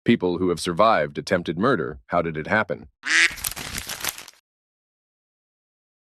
People who have survived attempted murder, how did it happen?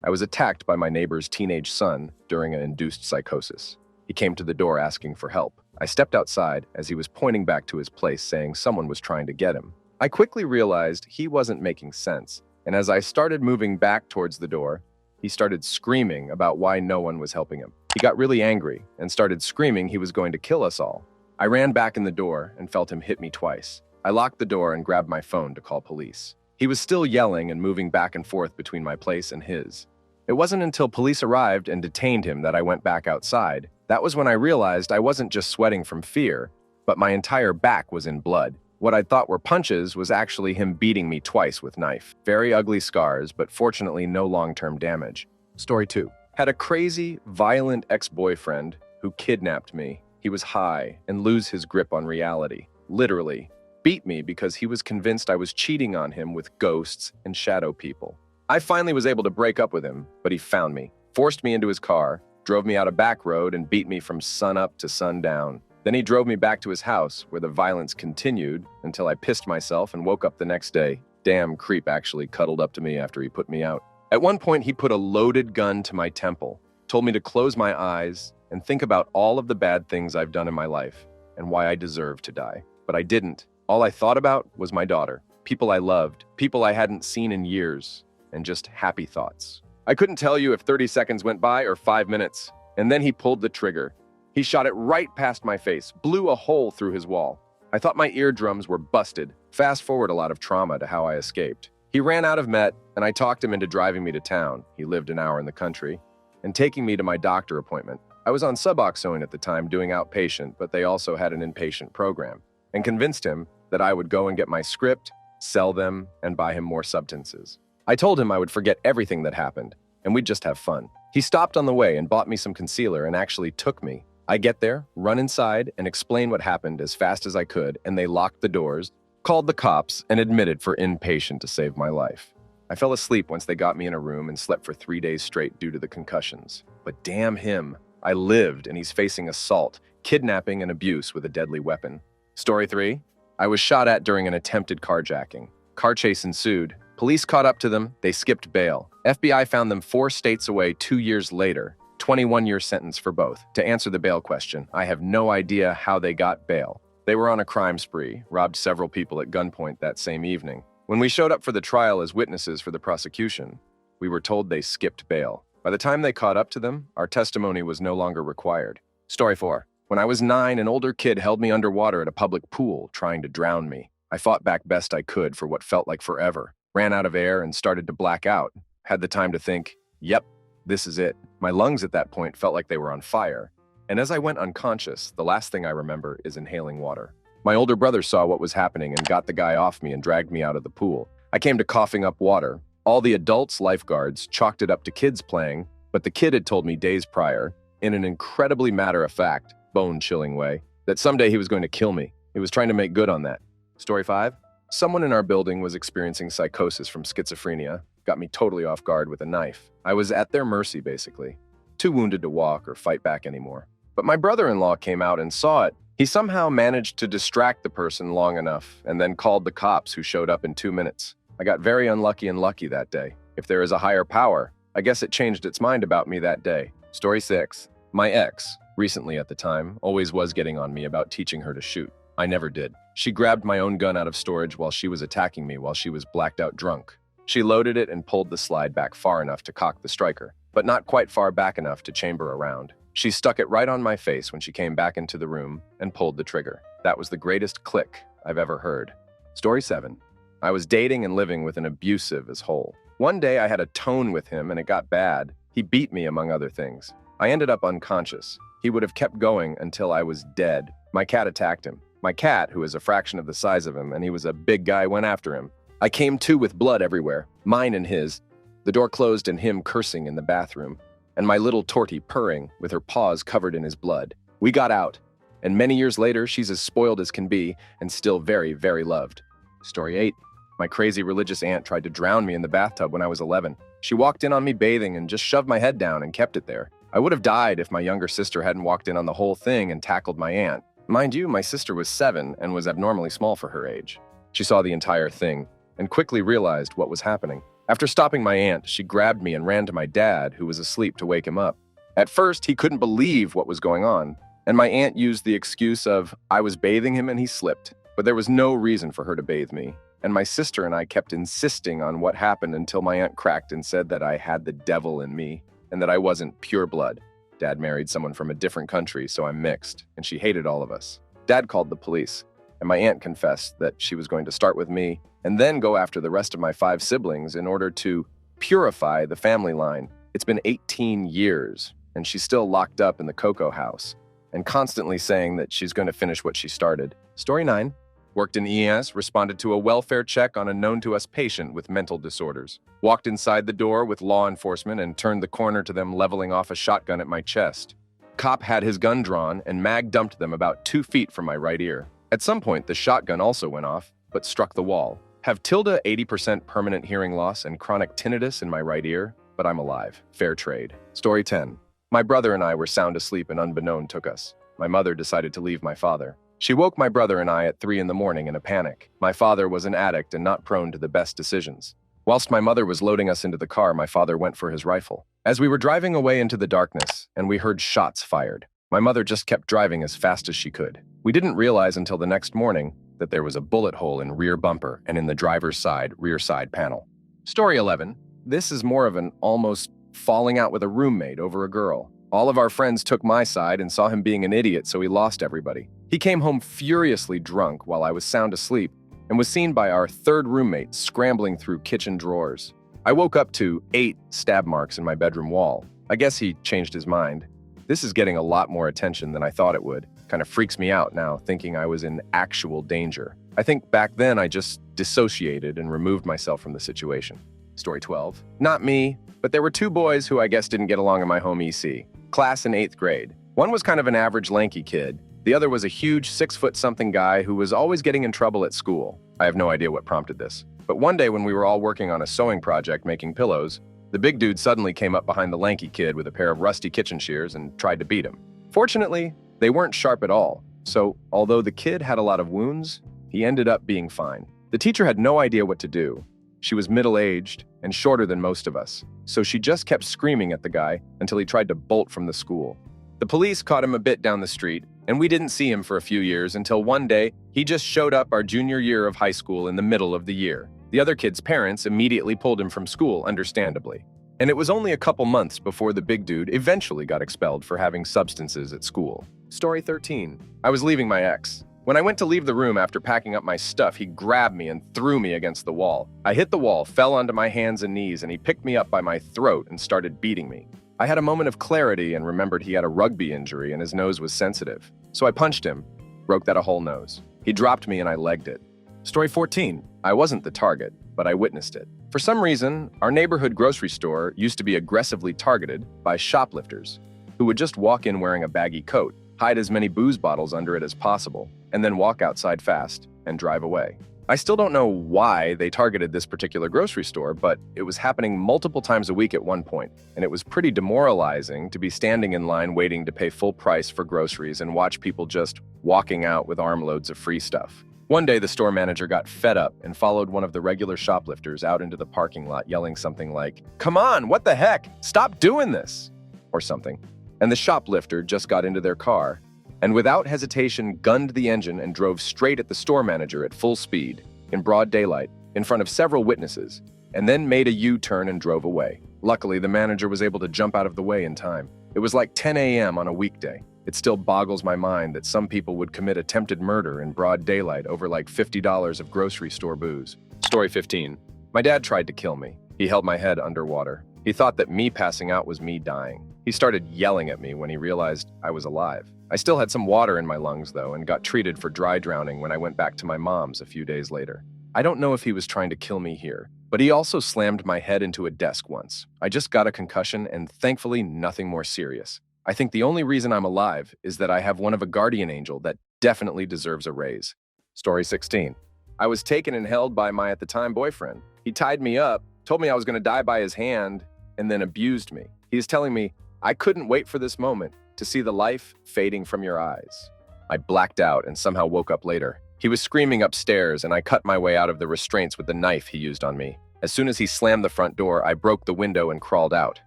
I was attacked by my neighbor's teenage son during an induced psychosis. He came to the door asking for help. I stepped outside as he was pointing back to his place, saying someone was trying to get him. I quickly realized he wasn't making sense, and as I started moving back towards the door, he started screaming about why no one was helping him. He got really angry and started screaming he was going to kill us all. I ran back in the door and felt him hit me twice. I locked the door and grabbed my phone to call police. He was still yelling and moving back and forth between my place and his. It wasn't until police arrived and detained him that I went back outside. That was when I realized I wasn't just sweating from fear, but my entire back was in blood. What I thought were punches was actually him beating me twice with knife. Very ugly scars, but fortunately no long-term damage. Story 2. Had a crazy, violent ex-boyfriend who kidnapped me. He was high and lose his grip on reality. Literally, beat me because he was convinced I was cheating on him with ghosts and shadow people. I finally was able to break up with him, but he found me, forced me into his car, drove me out a back road and beat me from sunup to sundown. Then he drove me back to his house, where the violence continued until I pissed myself and woke up the next day. Damn creep actually cuddled up to me after he put me out. At one point, he put a loaded gun to my temple, told me to close my eyes and think about all of the bad things I've done in my life and why I deserve to die. But I didn't. All I thought about was my daughter, people I loved, people I hadn't seen in years, and just happy thoughts. I couldn't tell you if 30 seconds went by or 5 minutes, and then he pulled the trigger. He shot it right past my face, blew a hole through his wall. I thought my eardrums were busted. Fast forward a lot of trauma to how I escaped. He ran out of Met, and I talked him into driving me to town. He lived an hour in the country, and taking me to my doctor appointment. I was on Suboxone at the time doing outpatient, but they also had an inpatient program, and convinced him that I would go and get my script, sell them, and buy him more substances. I told him I would forget everything that happened, and we'd just have fun. He stopped on the way and bought me some concealer and actually took me. I get there, run inside, and explain what happened as fast as I could, and they locked the doors, called the cops, and admitted for inpatient to save my life. I fell asleep once they got me in a room and slept for 3 days straight due to the concussions. But damn him, I lived, and he's facing assault, kidnapping, and abuse with a deadly weapon. Story 3. I was shot at during an attempted carjacking. Car chase ensued. Police caught up to them. They skipped bail. FBI found them 4 states away 2 years later. 21-year sentence for both. To answer the bail question, I have no idea how they got bail. They were on a crime spree, robbed several people at gunpoint that same evening. When we showed up for the trial as witnesses for the prosecution, we were told they skipped bail. By the time they caught up to them, our testimony was no longer required. Story 4. When I was 9, an older kid held me underwater at a public pool, trying to drown me. I fought back best I could for what felt like forever. Ran out of air and started to black out. Had the time to think, yep, this is it. My lungs at that point felt like they were on fire. And as I went unconscious, the last thing I remember is inhaling water. My older brother saw what was happening and got the guy off me and dragged me out of the pool. I came to coughing up water. All the adults, lifeguards, chalked it up to kids playing, but the kid had told me days prior, in an incredibly matter-of-fact, bone-chilling way, that someday he was going to kill me. He was trying to make good on that. Story 5. Someone in our building was experiencing psychosis from schizophrenia, got me totally off guard with a knife. I was at their mercy, basically. Too wounded to walk or fight back anymore. But my brother-in-law came out and saw it. He somehow managed to distract the person long enough and then called the cops, who showed up in 2 minutes. I got very unlucky and lucky that day. If there is a higher power, I guess it changed its mind about me that day. Story 6. My ex, recently at the time, always was getting on me about teaching her to shoot. I never did. She grabbed my own gun out of storage while she was attacking me while she was blacked out drunk. She loaded it and pulled the slide back far enough to cock the striker, but not quite far back enough to chamber a round. She stuck it right on my face when she came back into the room and pulled the trigger. That was the greatest click I've ever heard. Story 7. I was dating and living with an abusive as whole. One day I had a tone with him and it got bad. He beat me, among other things. I ended up unconscious. He would have kept going until I was dead. My cat attacked him. My cat, who is a fraction of the size of him, and he was a big guy, went after him. I came to with blood everywhere, mine and his. The door closed and him cursing in the bathroom, and my little tortie purring with her paws covered in his blood. We got out, and many years later, she's as spoiled as can be and still very, very loved. Story 8. My crazy religious aunt tried to drown me in the bathtub when I was 11. She walked in on me bathing and just shoved my head down and kept it there. I would have died if my younger sister hadn't walked in on the whole thing and tackled my aunt. Mind you, my sister was 7 and was abnormally small for her age. She saw the entire thing and quickly realized what was happening. After stopping my aunt, she grabbed me and ran to my dad, who was asleep, to wake him up. At first, he couldn't believe what was going on, and my aunt used the excuse of, I was bathing him and he slipped. But there was no reason for her to bathe me, and my sister and I kept insisting on what happened until my aunt cracked and said that I had the devil in me and that I wasn't pure blood. Dad married someone from a different country, so I'm mixed, and she hated all of us. Dad called the police, and my aunt confessed that she was going to start with me and then go after the rest of my 5 siblings in order to purify the family line. It's been 18 years, and she's still locked up in the Cocoa House and constantly saying that she's going to finish what she started. Story 9. Worked in ES, responded to a welfare check on a known-to-us patient with mental disorders. Walked inside the door with law enforcement and turned the corner to them leveling off a shotgun at my chest. Cop had his gun drawn and mag dumped them about 2 feet from my right ear. At some point, the shotgun also went off, but struck the wall. Have tilde 80% permanent hearing loss and chronic tinnitus in my right ear, but I'm alive. Fair trade. Story 10. My brother and I were sound asleep and unbeknown took us. My mother decided to leave my father. She woke my brother and I at 3 in the morning in a panic. My father was an addict and not prone to the best decisions. Whilst my mother was loading us into the car, my father went for his rifle. As we were driving away into the darkness, and we heard shots fired, my mother just kept driving as fast as she could. We didn't realize until the next morning that there was a bullet hole in rear bumper and in the driver's side rear side panel. Story 11. This is more of an almost falling out with a roommate over a girl. All of our friends took my side and saw him being an idiot, so he lost everybody. He came home furiously drunk while I was sound asleep and was seen by our 3rd roommate scrambling through kitchen drawers. I woke up to 8 stab marks in my bedroom wall. I guess he changed his mind. This is getting a lot more attention than I thought it would. Kind of freaks me out now, thinking I was in actual danger. I think back then I just dissociated and removed myself from the situation. Story 12. Not me, but there were 2 boys who I guess didn't get along in my home EC. Class in 8th grade. One was kind of an average lanky kid. The other was a huge 6-foot-something guy who was always getting in trouble at school. I have no idea what prompted this. But one day when we were all working on a sewing project making pillows, the big dude suddenly came up behind the lanky kid with a pair of rusty kitchen shears and tried to beat him. Fortunately, they weren't sharp at all, so although the kid had a lot of wounds, he ended up being fine. The teacher had no idea what to do. She was middle-aged and shorter than most of us, so she just kept screaming at the guy until he tried to bolt from the school. The police caught him a bit down the street, and we didn't see him for a few years until one day he just showed up our junior year of high school in the middle of the year. The other kid's parents immediately pulled him from school, understandably. And it was only a couple months before the big dude eventually got expelled for having substances at school. Story 13. I was leaving my ex. When I went to leave the room after packing up my stuff, he grabbed me and threw me against the wall. I hit the wall, fell onto my hands and knees, and he picked me up by my throat and started beating me. I had a moment of clarity and remembered he had a rugby injury and his nose was sensitive. So I punched him, broke that a whole nose. He dropped me and I legged it. Story 14. I wasn't the target, but I witnessed it. For some reason, our neighborhood grocery store used to be aggressively targeted by shoplifters who would just walk in wearing a baggy coat, hide as many booze bottles under it as possible, and then walk outside fast and drive away. I still don't know why they targeted this particular grocery store, but it was happening multiple times a week at one point, and it was pretty demoralizing to be standing in line waiting to pay full price for groceries and watch people just walking out with armloads of free stuff. One day, the store manager got fed up and followed one of the regular shoplifters out into the parking lot yelling something like, "Come on, what the heck? Stop doing this!" or something. And the shoplifter just got into their car and without hesitation gunned the engine and drove straight at the store manager at full speed, in broad daylight, in front of several witnesses, and then made a U-turn and drove away. Luckily, the manager was able to jump out of the way in time. It was like 10 a.m. on a weekday. It still boggles my mind that some people would commit attempted murder in broad daylight over like $50 of grocery store booze. Story 15. My dad tried to kill me. He held my head underwater. He thought that me passing out was me dying. He started yelling at me when he realized I was alive. I still had some water in my lungs, though, and got treated for dry drowning when I went back to my mom's a few days later. I don't know if he was trying to kill me here, but he also slammed my head into a desk once. I just got a concussion and thankfully nothing more serious. I think the only reason I'm alive is that I have one of a guardian angel that definitely deserves a raise. Story 16. I was taken and held by my at the time boyfriend. He tied me up, told me I was going to die by his hand, and then abused me. He is telling me, I couldn't wait for this moment to see the life fading from your eyes. I blacked out and somehow woke up later. He was screaming upstairs, and I cut my way out of the restraints with the knife he used on me. As soon as he slammed the front door, I broke the window and crawled out.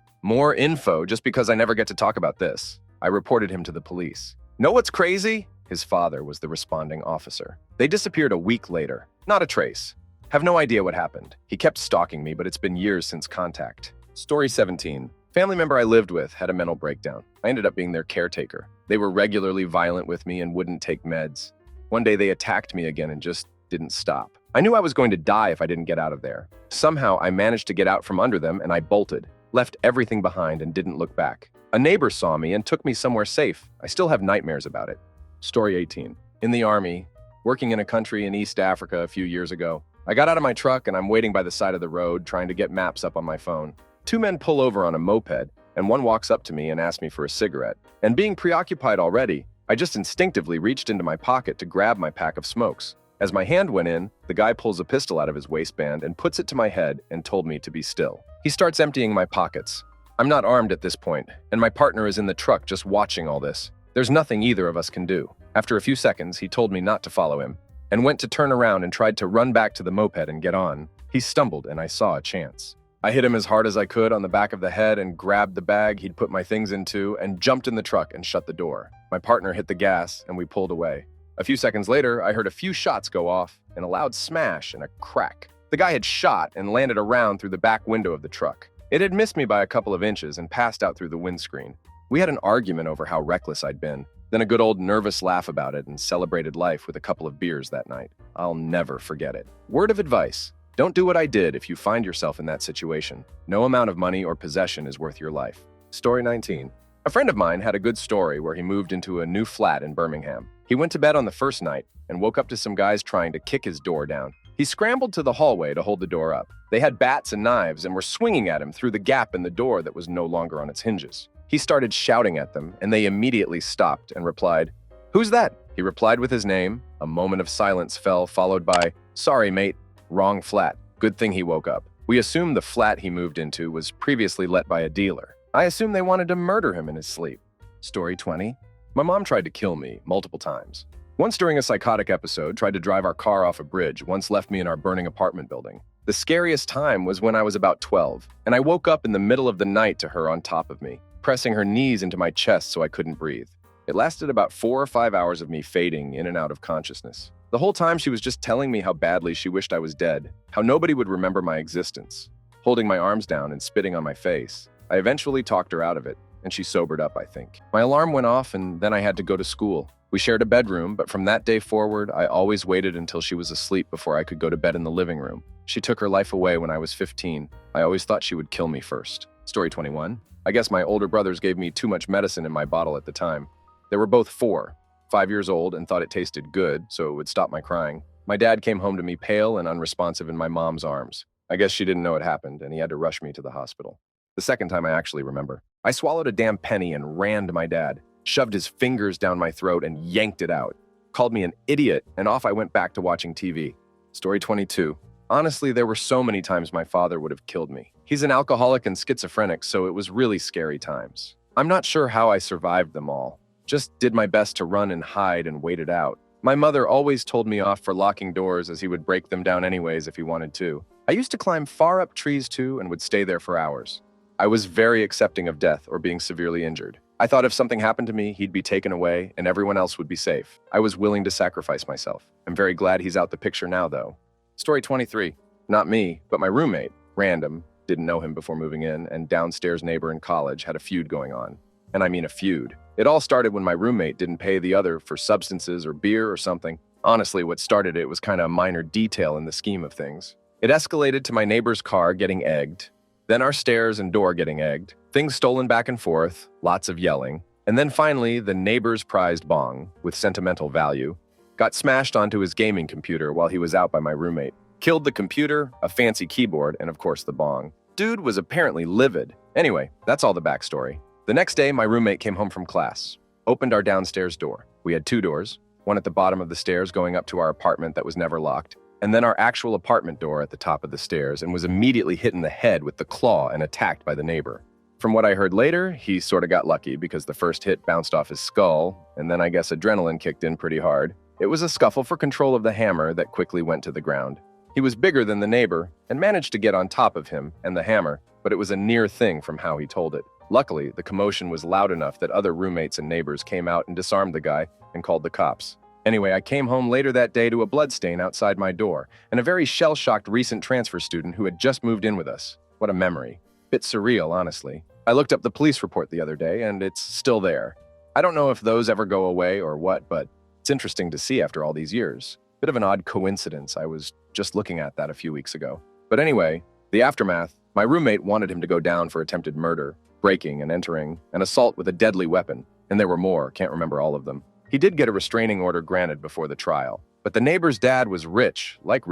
More info just because I never get to talk about this. I reported him to the police. Know what's crazy? His father was the responding officer. They disappeared a week later. Not a trace. Have no idea what happened. He kept stalking me, but it's been years since contact. Story 17. Family member I lived with had a mental breakdown. I ended up being their caretaker. They were regularly violent with me and wouldn't take meds. One day they attacked me again and just didn't stop. I knew I was going to die if I didn't get out of there. Somehow I managed to get out from under them and I bolted, left everything behind and didn't look back. A neighbor saw me and took me somewhere safe. I still have nightmares about it. Story 18. In the army, working in a country in East Africa a few years ago, I got out of my truck and I'm waiting by the side of the road trying to get maps up on my phone. Two men pull over on a moped and one walks up to me and asks me for a cigarette. And being preoccupied already, I just instinctively reached into my pocket to grab my pack of smokes. As my hand went in, the guy pulls a pistol out of his waistband and puts it to my head and told me to be still. He starts emptying my pockets. I'm not armed at this point, and my partner is in the truck just watching all this. There's nothing either of us can do. After a few seconds, he told me not to follow him, and went to turn around and tried to run back to the moped and get on. He stumbled, and I saw a chance. I hit him as hard as I could on the back of the head and grabbed the bag he'd put my things into and jumped in the truck and shut the door. My partner hit the gas, and we pulled away. A few seconds later, I heard a few shots go off and a loud smash and a crack. The guy had shot and landed around through the back window of the truck. It had missed me by a couple of inches and passed out through the windscreen. We had an argument over how reckless I'd been, then a good old nervous laugh about it and celebrated life with a couple of beers that night. I'll never forget it. Word of advice: don't do what I did if you find yourself in that situation. No amount of money or possession is worth your life. Story 19. A friend of mine had a good story where he moved into a new flat in Birmingham. He went to bed on the first night and woke up to some guys trying to kick his door down. He scrambled to the hallway to hold the door up. They had bats and knives and were swinging at him through the gap in the door that was no longer on its hinges. He started shouting at them, and they immediately stopped and replied, "Who's that?" He replied with his name. A moment of silence fell, followed by, "Sorry, mate, wrong flat." Good thing he woke up. We assumed the flat he moved into was previously let by a dealer. I assumed they wanted to murder him in his sleep. Story 20. My mom tried to kill me multiple times. Once during a psychotic episode, tried to drive our car off a bridge, once left me in our burning apartment building. The scariest time was when I was about 12, and I woke up in the middle of the night to her on top of me, pressing her knees into my chest so I couldn't breathe. It lasted about 4 or 5 hours of me fading in and out of consciousness. The whole time she was just telling me how badly she wished I was dead, how nobody would remember my existence, holding my arms down and spitting on my face. I eventually talked her out of it, and she sobered up, I think. My alarm went off, and then I had to go to school. We shared a bedroom, but from that day forward, I always waited until she was asleep before I could go to bed in the living room. She took her life away when I was 15. I always thought she would kill me first. Story 21. I guess my older brothers gave me too much medicine in my bottle at the time. They were both 4, 5 years old, and thought it tasted good, so it would stop my crying. My dad came home to me pale and unresponsive in my mom's arms. I guess she didn't know it happened, and he had to rush me to the hospital. The second time I actually remember. I swallowed a damn penny and ran to my dad, shoved his fingers down my throat and yanked it out, called me an idiot, and off I went back to watching TV. Story 22. Honestly, there were so many times my father would have killed me. He's an alcoholic and schizophrenic, so it was really scary times. I'm not sure how I survived them all. Just did my best to run and hide and wait it out. My mother always told me off for locking doors as he would break them down anyways if he wanted to. I used to climb far up trees too and would stay there for hours. I was very accepting of death or being severely injured. I thought if something happened to me, he'd be taken away and everyone else would be safe. I was willing to sacrifice myself. I'm very glad he's out the picture now, though. Story 23. Not me, but my roommate, random, didn't know him before moving in, and downstairs neighbor in college had a feud going on. And I mean a feud. It all started when my roommate didn't pay the other for substances or beer or something. Honestly, what started it was kind of a minor detail in the scheme of things. It escalated to my neighbor's car getting egged, then our stairs and door getting egged, things stolen back and forth, lots of yelling, and then finally the neighbor's prized bong, with sentimental value, got smashed onto his gaming computer while he was out by my roommate. Killed the computer, a fancy keyboard, and of course the bong. Dude was apparently livid. Anyway, that's all the backstory. The next day, my roommate came home from class, opened our downstairs door. We had 2 doors, one at the bottom of the stairs going up to our apartment that was never locked, and then our actual apartment door at the top of the stairs, and was immediately hit in the head with the claw and attacked by the neighbor. From what I heard later, he sort of got lucky because the first hit bounced off his skull, and then I guess adrenaline kicked in pretty hard. It was a scuffle for control of the hammer that quickly went to the ground. He was bigger than the neighbor and managed to get on top of him and the hammer, but it was a near thing from how he told it. Luckily, the commotion was loud enough that other roommates and neighbors came out and disarmed the guy and called the cops. Anyway, I came home later that day to a bloodstain outside my door and a very shell-shocked recent transfer student who had just moved in with us. What a memory. Bit surreal, honestly. I looked up the police report the other day, and it's still there. I don't know if those ever go away or what, but it's interesting to see after all these years. Bit of an odd coincidence. I was just looking at that a few weeks ago. But anyway, the aftermath, my roommate wanted him to go down for attempted murder, breaking and entering, and assault with a deadly weapon. And there were more, can't remember all of them. He did get a restraining order granted before the trial. But the neighbor's dad was rich, like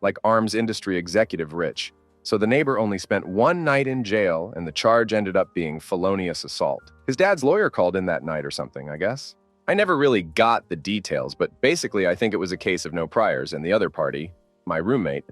like arms industry executive rich. So the neighbor only spent one night in jail, and the charge ended up being felonious assault. His dad's lawyer called in that night or something, I guess. I never really got the details, but basically I think it was a case of no priors, and the other party, my roommate,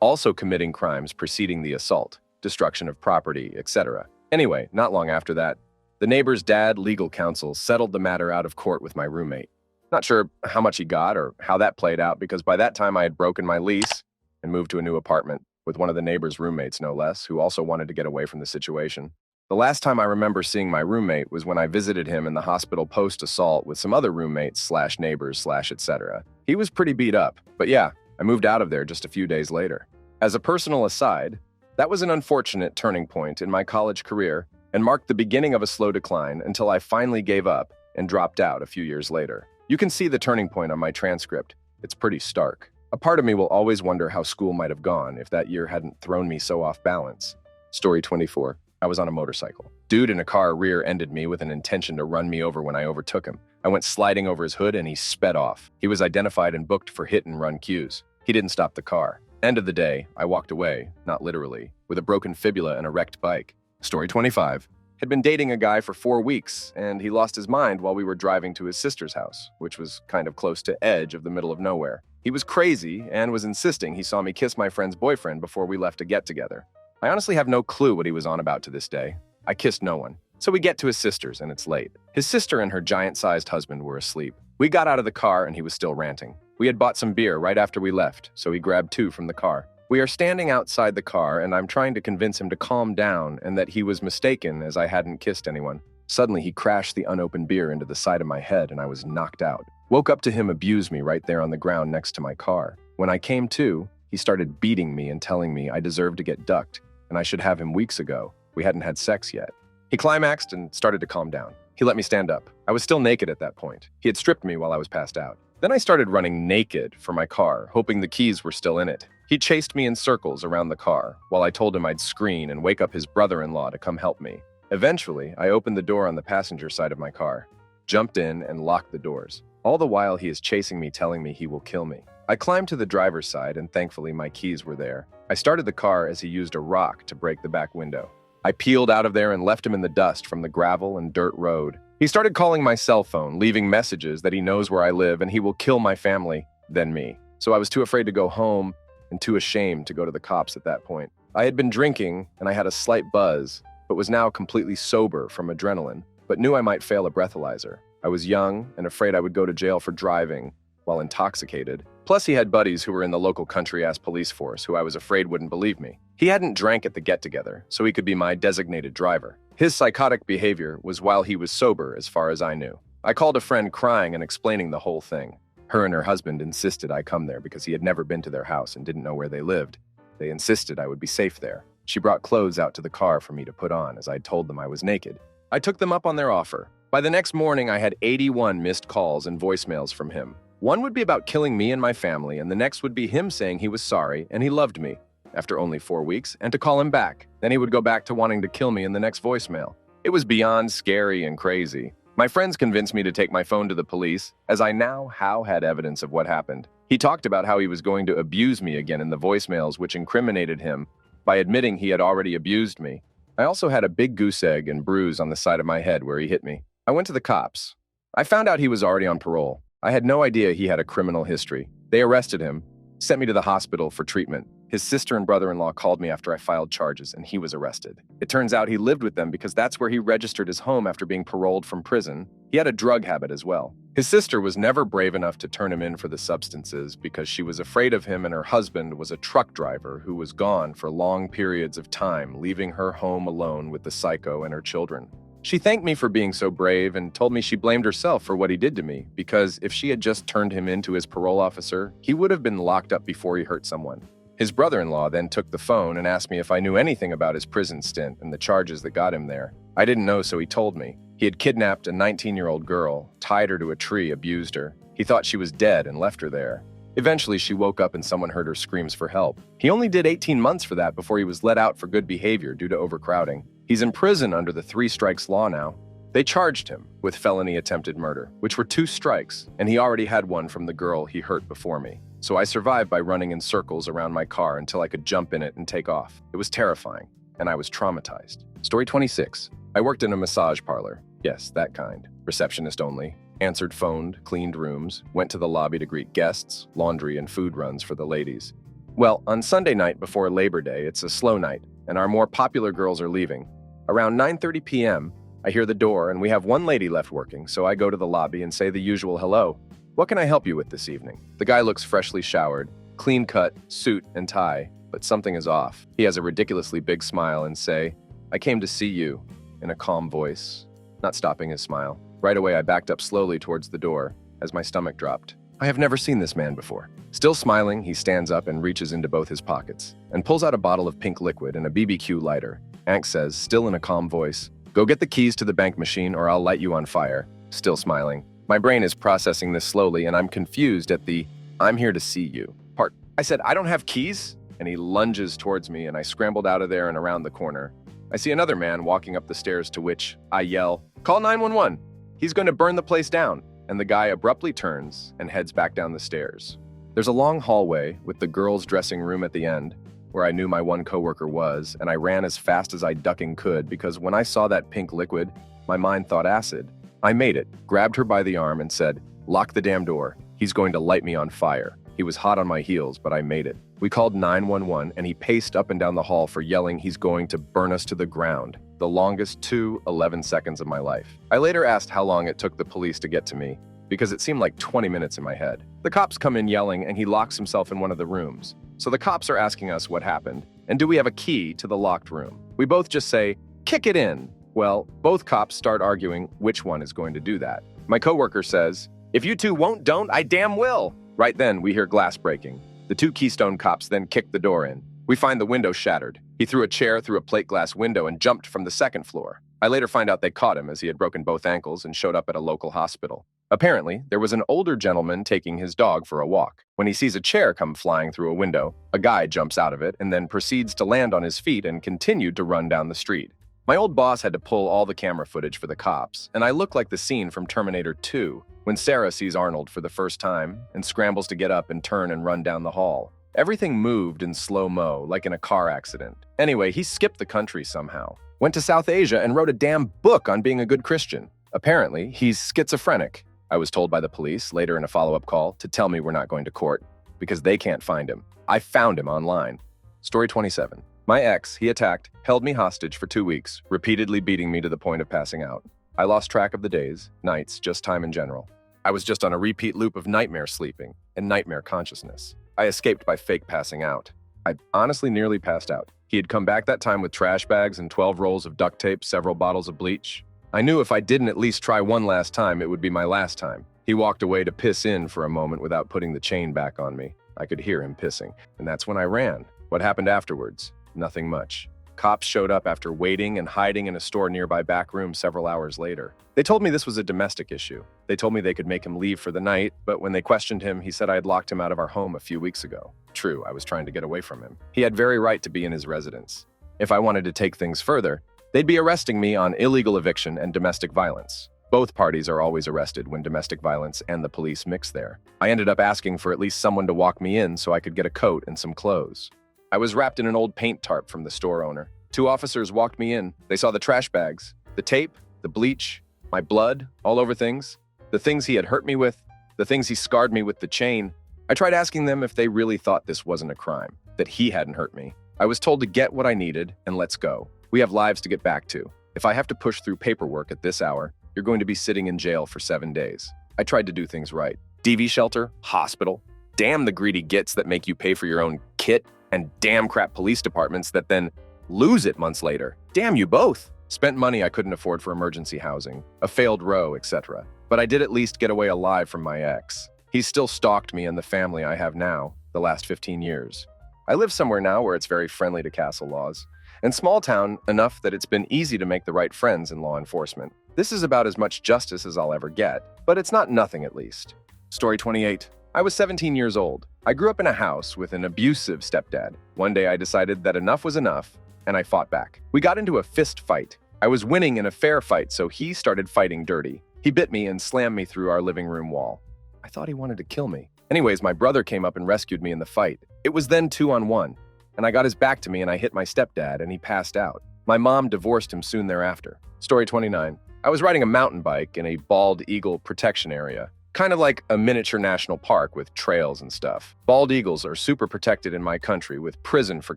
also committing crimes preceding the assault, destruction of property, etc. Anyway, not long after that, the neighbor's dad, legal counsel, settled the matter out of court with my roommate. Not sure how much he got or how that played out, because by that time I had broken my lease and moved to a new apartment, with one of the neighbor's roommates, no less, who also wanted to get away from the situation. The last time I remember seeing my roommate was when I visited him in the hospital post-assault with some other roommates/neighbors/etc. He was pretty beat up, but yeah, I moved out of there just a few days later. As a personal aside, that was an unfortunate turning point in my college career and marked the beginning of a slow decline until I finally gave up and dropped out a few years later. You can see the turning point on my transcript. It's pretty stark. A part of me will always wonder how school might have gone if that year hadn't thrown me so off balance. Story 24. I was on a motorcycle. Dude in a car rear-ended me with an intention to run me over when I overtook him. I went sliding over his hood and he sped off. He was identified and booked for hit-and-run cues. He didn't stop the car. End of the day, I walked away, not literally, with a broken fibula and a wrecked bike. Story 25. Had been dating a guy for 4 weeks, and he lost his mind while we were driving to his sister's house, which was kind of close to edge of the middle of nowhere. He was crazy and was insisting he saw me kiss my friend's boyfriend before we left to get together. I honestly have no clue what he was on about to this day. I kissed no one. So we get to his sister's and it's late. His sister and her giant-sized husband were asleep. We got out of the car and he was still ranting. We had bought some beer right after we left, so he grabbed 2 from the car. We are standing outside the car and I'm trying to convince him to calm down and that he was mistaken as I hadn't kissed anyone. Suddenly he crashed the unopened beer into the side of my head and I was knocked out. Woke up to him abuse me right there on the ground next to my car. When I came to, he started beating me and telling me I deserved to get ducked and I should have him weeks ago. We hadn't had sex yet. He climaxed and started to calm down. He let me stand up. I was still naked at that point. He had stripped me while I was passed out. Then I started running naked for my car, hoping the keys were still in it. He chased me in circles around the car while I told him I'd screen and wake up his brother-in-law to come help me. Eventually, I opened the door on the passenger side of my car, jumped in and locked the doors. All the while he is chasing me, telling me he will kill me. I climbed to the driver's side and thankfully my keys were there. I started the car as he used a rock to break the back window. I peeled out of there and left him in the dust from the gravel and dirt road. He started calling my cell phone, leaving messages that he knows where I live and he will kill my family, then me. So I was too afraid to go home and too ashamed to go to the cops at that point. I had been drinking and I had a slight buzz, but was now completely sober from adrenaline, but knew I might fail a breathalyzer. I was young and afraid I would go to jail for driving while intoxicated. Plus he had buddies who were in the local country-ass police force who I was afraid wouldn't believe me. He hadn't drank at the get-together, so he could be my designated driver. His psychotic behavior was while he was sober as far as I knew. I called a friend crying and explaining the whole thing. Her and her husband insisted I come there because he had never been to their house and didn't know where they lived. They insisted I would be safe there. She brought clothes out to the car for me to put on as I'd told them I was naked. I took them up on their offer. By the next morning, I had 81 missed calls and voicemails from him. One would be about killing me and my family, and the next would be him saying he was sorry and he loved me after only 4 weeks, and to call him back. Then he would go back to wanting to kill me in the next voicemail. It was beyond scary and crazy. My friends convinced me to take my phone to the police, as I now had evidence of what happened. He talked about how he was going to abuse me again in the voicemails, which incriminated him by admitting he had already abused me. I also had a big goose egg and bruise on the side of my head where he hit me. I went to the cops. I found out he was already on parole. I had no idea he had a criminal history. They arrested him, sent me to the hospital for treatment. His sister and brother-in-law called me after I filed charges, and he was arrested. It turns out he lived with them because that's where he registered his home after being paroled from prison. He had a drug habit as well. His sister was never brave enough to turn him in for the substances because she was afraid of him, and her husband was a truck driver who was gone for long periods of time, leaving her home alone with the psycho and her children. She thanked me for being so brave and told me she blamed herself for what he did to me because if she had just turned him in to his parole officer, he would have been locked up before he hurt someone. His brother-in-law then took the phone and asked me if I knew anything about his prison stint and the charges that got him there. I didn't know, so he told me. He had kidnapped a 19-year-old girl, tied her to a tree, abused her. He thought she was dead and left her there. Eventually, she woke up and someone heard her screams for help. He only did 18 months for that before he was let out for good behavior due to overcrowding. He's in prison under the 3 strikes law now. They charged him with felony attempted murder, which were 2 strikes, and he already had one from the girl he hurt before me. So I survived by running in circles around my car until I could jump in it and take off. It was terrifying, and I was traumatized. Story 26. I worked in a massage parlor. Yes, that kind. Receptionist only. Answered phone, cleaned rooms, went to the lobby to greet guests, laundry and food runs for the ladies. Well, on Sunday night before Labor Day, it's a slow night, and our more popular girls are leaving. Around 9:30 p.m., I hear the door, and we have one lady left working, so I go to the lobby and say the usual hello. What can I help you with this evening? The guy looks freshly showered, clean cut, suit and tie, but something is off. He has a ridiculously big smile and say, "I came to see you," in a calm voice, not stopping his smile. Right away, I backed up slowly towards the door as my stomach dropped. I have never seen this man before. Still smiling, he stands up and reaches into both his pockets and pulls out a bottle of pink liquid and a BBQ lighter. Hank says, still in a calm voice, "Go get the keys to the bank machine or I'll light you on fire." Still smiling. My brain is processing this slowly, and I'm confused at the "I'm here to see you" part. I said, "I don't have keys?" And he lunges towards me, and I scrambled out of there and around the corner. I see another man walking up the stairs, to which I yell, "Call 911. He's going to burn the place down." And the guy abruptly turns and heads back down the stairs. There's a long hallway with the girls' dressing room at the end, where I knew my one coworker was, and I ran as fast as I ducking could because when I saw that pink liquid, my mind thought acid. I made it, grabbed her by the arm and said, "Lock the damn door. He's going to light me on fire." He was hot on my heels, but I made it. We called 911 and he paced up and down the hall for yelling he's going to burn us to the ground. The longest 11 seconds of my life. I later asked how long it took the police to get to me, because it seemed like 20 minutes in my head. The cops come in yelling and he locks himself in one of the rooms. So the cops are asking us what happened, and do we have a key to the locked room? We both just say, "Kick it in." Well, both cops start arguing which one is going to do that. My coworker says, "If you two don't, I damn will." Right then, we hear glass breaking. The 2 Keystone cops then kick the door in. We find the window shattered. He threw a chair through a plate glass window and jumped from the 2nd floor. I later find out they caught him as he had broken both ankles and showed up at a local hospital. Apparently, there was an older gentleman taking his dog for a walk. When he sees a chair come flying through a window, a guy jumps out of it and then proceeds to land on his feet and continued to run down the street. My old boss had to pull all the camera footage for the cops, and I look like the scene from Terminator 2 when Sarah sees Arnold for the first time and scrambles to get up and turn and run down the hall. Everything moved in slow-mo, like in a car accident. Anyway, he skipped the country somehow, went to South Asia and wrote a damn book on being a good Christian. Apparently, he's schizophrenic. I was told by the police, later in a follow-up call, to tell me we're not going to court because they can't find him. I found him online. Story 27. My ex, he attacked, held me hostage for 2 weeks, repeatedly beating me to the point of passing out. I lost track of the days, nights, just time in general. I was just on a repeat loop of nightmare sleeping and nightmare consciousness. I escaped by fake passing out. I honestly nearly passed out. He had come back that time with trash bags and 12 rolls of duct tape, several bottles of bleach. I knew if I didn't at least try one last time, it would be my last time. He walked away to piss in for a moment without putting the chain back on me. I could hear him pissing, and that's when I ran. What happened afterwards? Nothing much. Cops showed up after waiting and hiding in a store nearby back room several hours later. They told me this was a domestic issue. They told me they could make him leave for the night, but when they questioned him, he said I had locked him out of our home a few weeks ago. True, I was trying to get away from him. He had every right to be in his residence. If I wanted to take things further, they'd be arresting me on illegal eviction and domestic violence. Both parties are always arrested when domestic violence and the police mix there. I ended up asking for at least someone to walk me in so I could get a coat and some clothes. I was wrapped in an old paint tarp from the store owner. 2 officers walked me in. They saw the trash bags, the tape, the bleach, my blood all over things, the things he had hurt me with, the things he scarred me with the chain. I tried asking them if they really thought this wasn't a crime, that he hadn't hurt me. I was told to get what I needed and let's go. We have lives to get back to. If I have to push through paperwork at this hour, you're going to be sitting in jail for 7 days. I tried to do things right. DV shelter, hospital. Damn the greedy gits that make you pay for your own kit, and damn crap police departments that then lose it months later. Damn you both. Spent money I couldn't afford for emergency housing, a failed row, etc. But I did at least get away alive from my ex. He's still stalked me and the family I have now, the last 15 years. I live somewhere now where it's very friendly to castle laws, and small town enough that it's been easy to make the right friends in law enforcement. This is about as much justice as I'll ever get, but it's not nothing at least. Story 28. I was 17 years old. I grew up in a house with an abusive stepdad. One day I decided that enough was enough, and I fought back. We got into a fist fight. I was winning in a fair fight, so he started fighting dirty. He bit me and slammed me through our living room wall. I thought he wanted to kill me. Anyways, my brother came up and rescued me in the fight. It was then 2-on-1, and I got his back to me and I hit my stepdad and he passed out. My mom divorced him soon thereafter. Story 29. I was riding a mountain bike in a bald eagle protection area. Kind of like a miniature national park with trails and stuff. Bald eagles are super protected in my country with prison for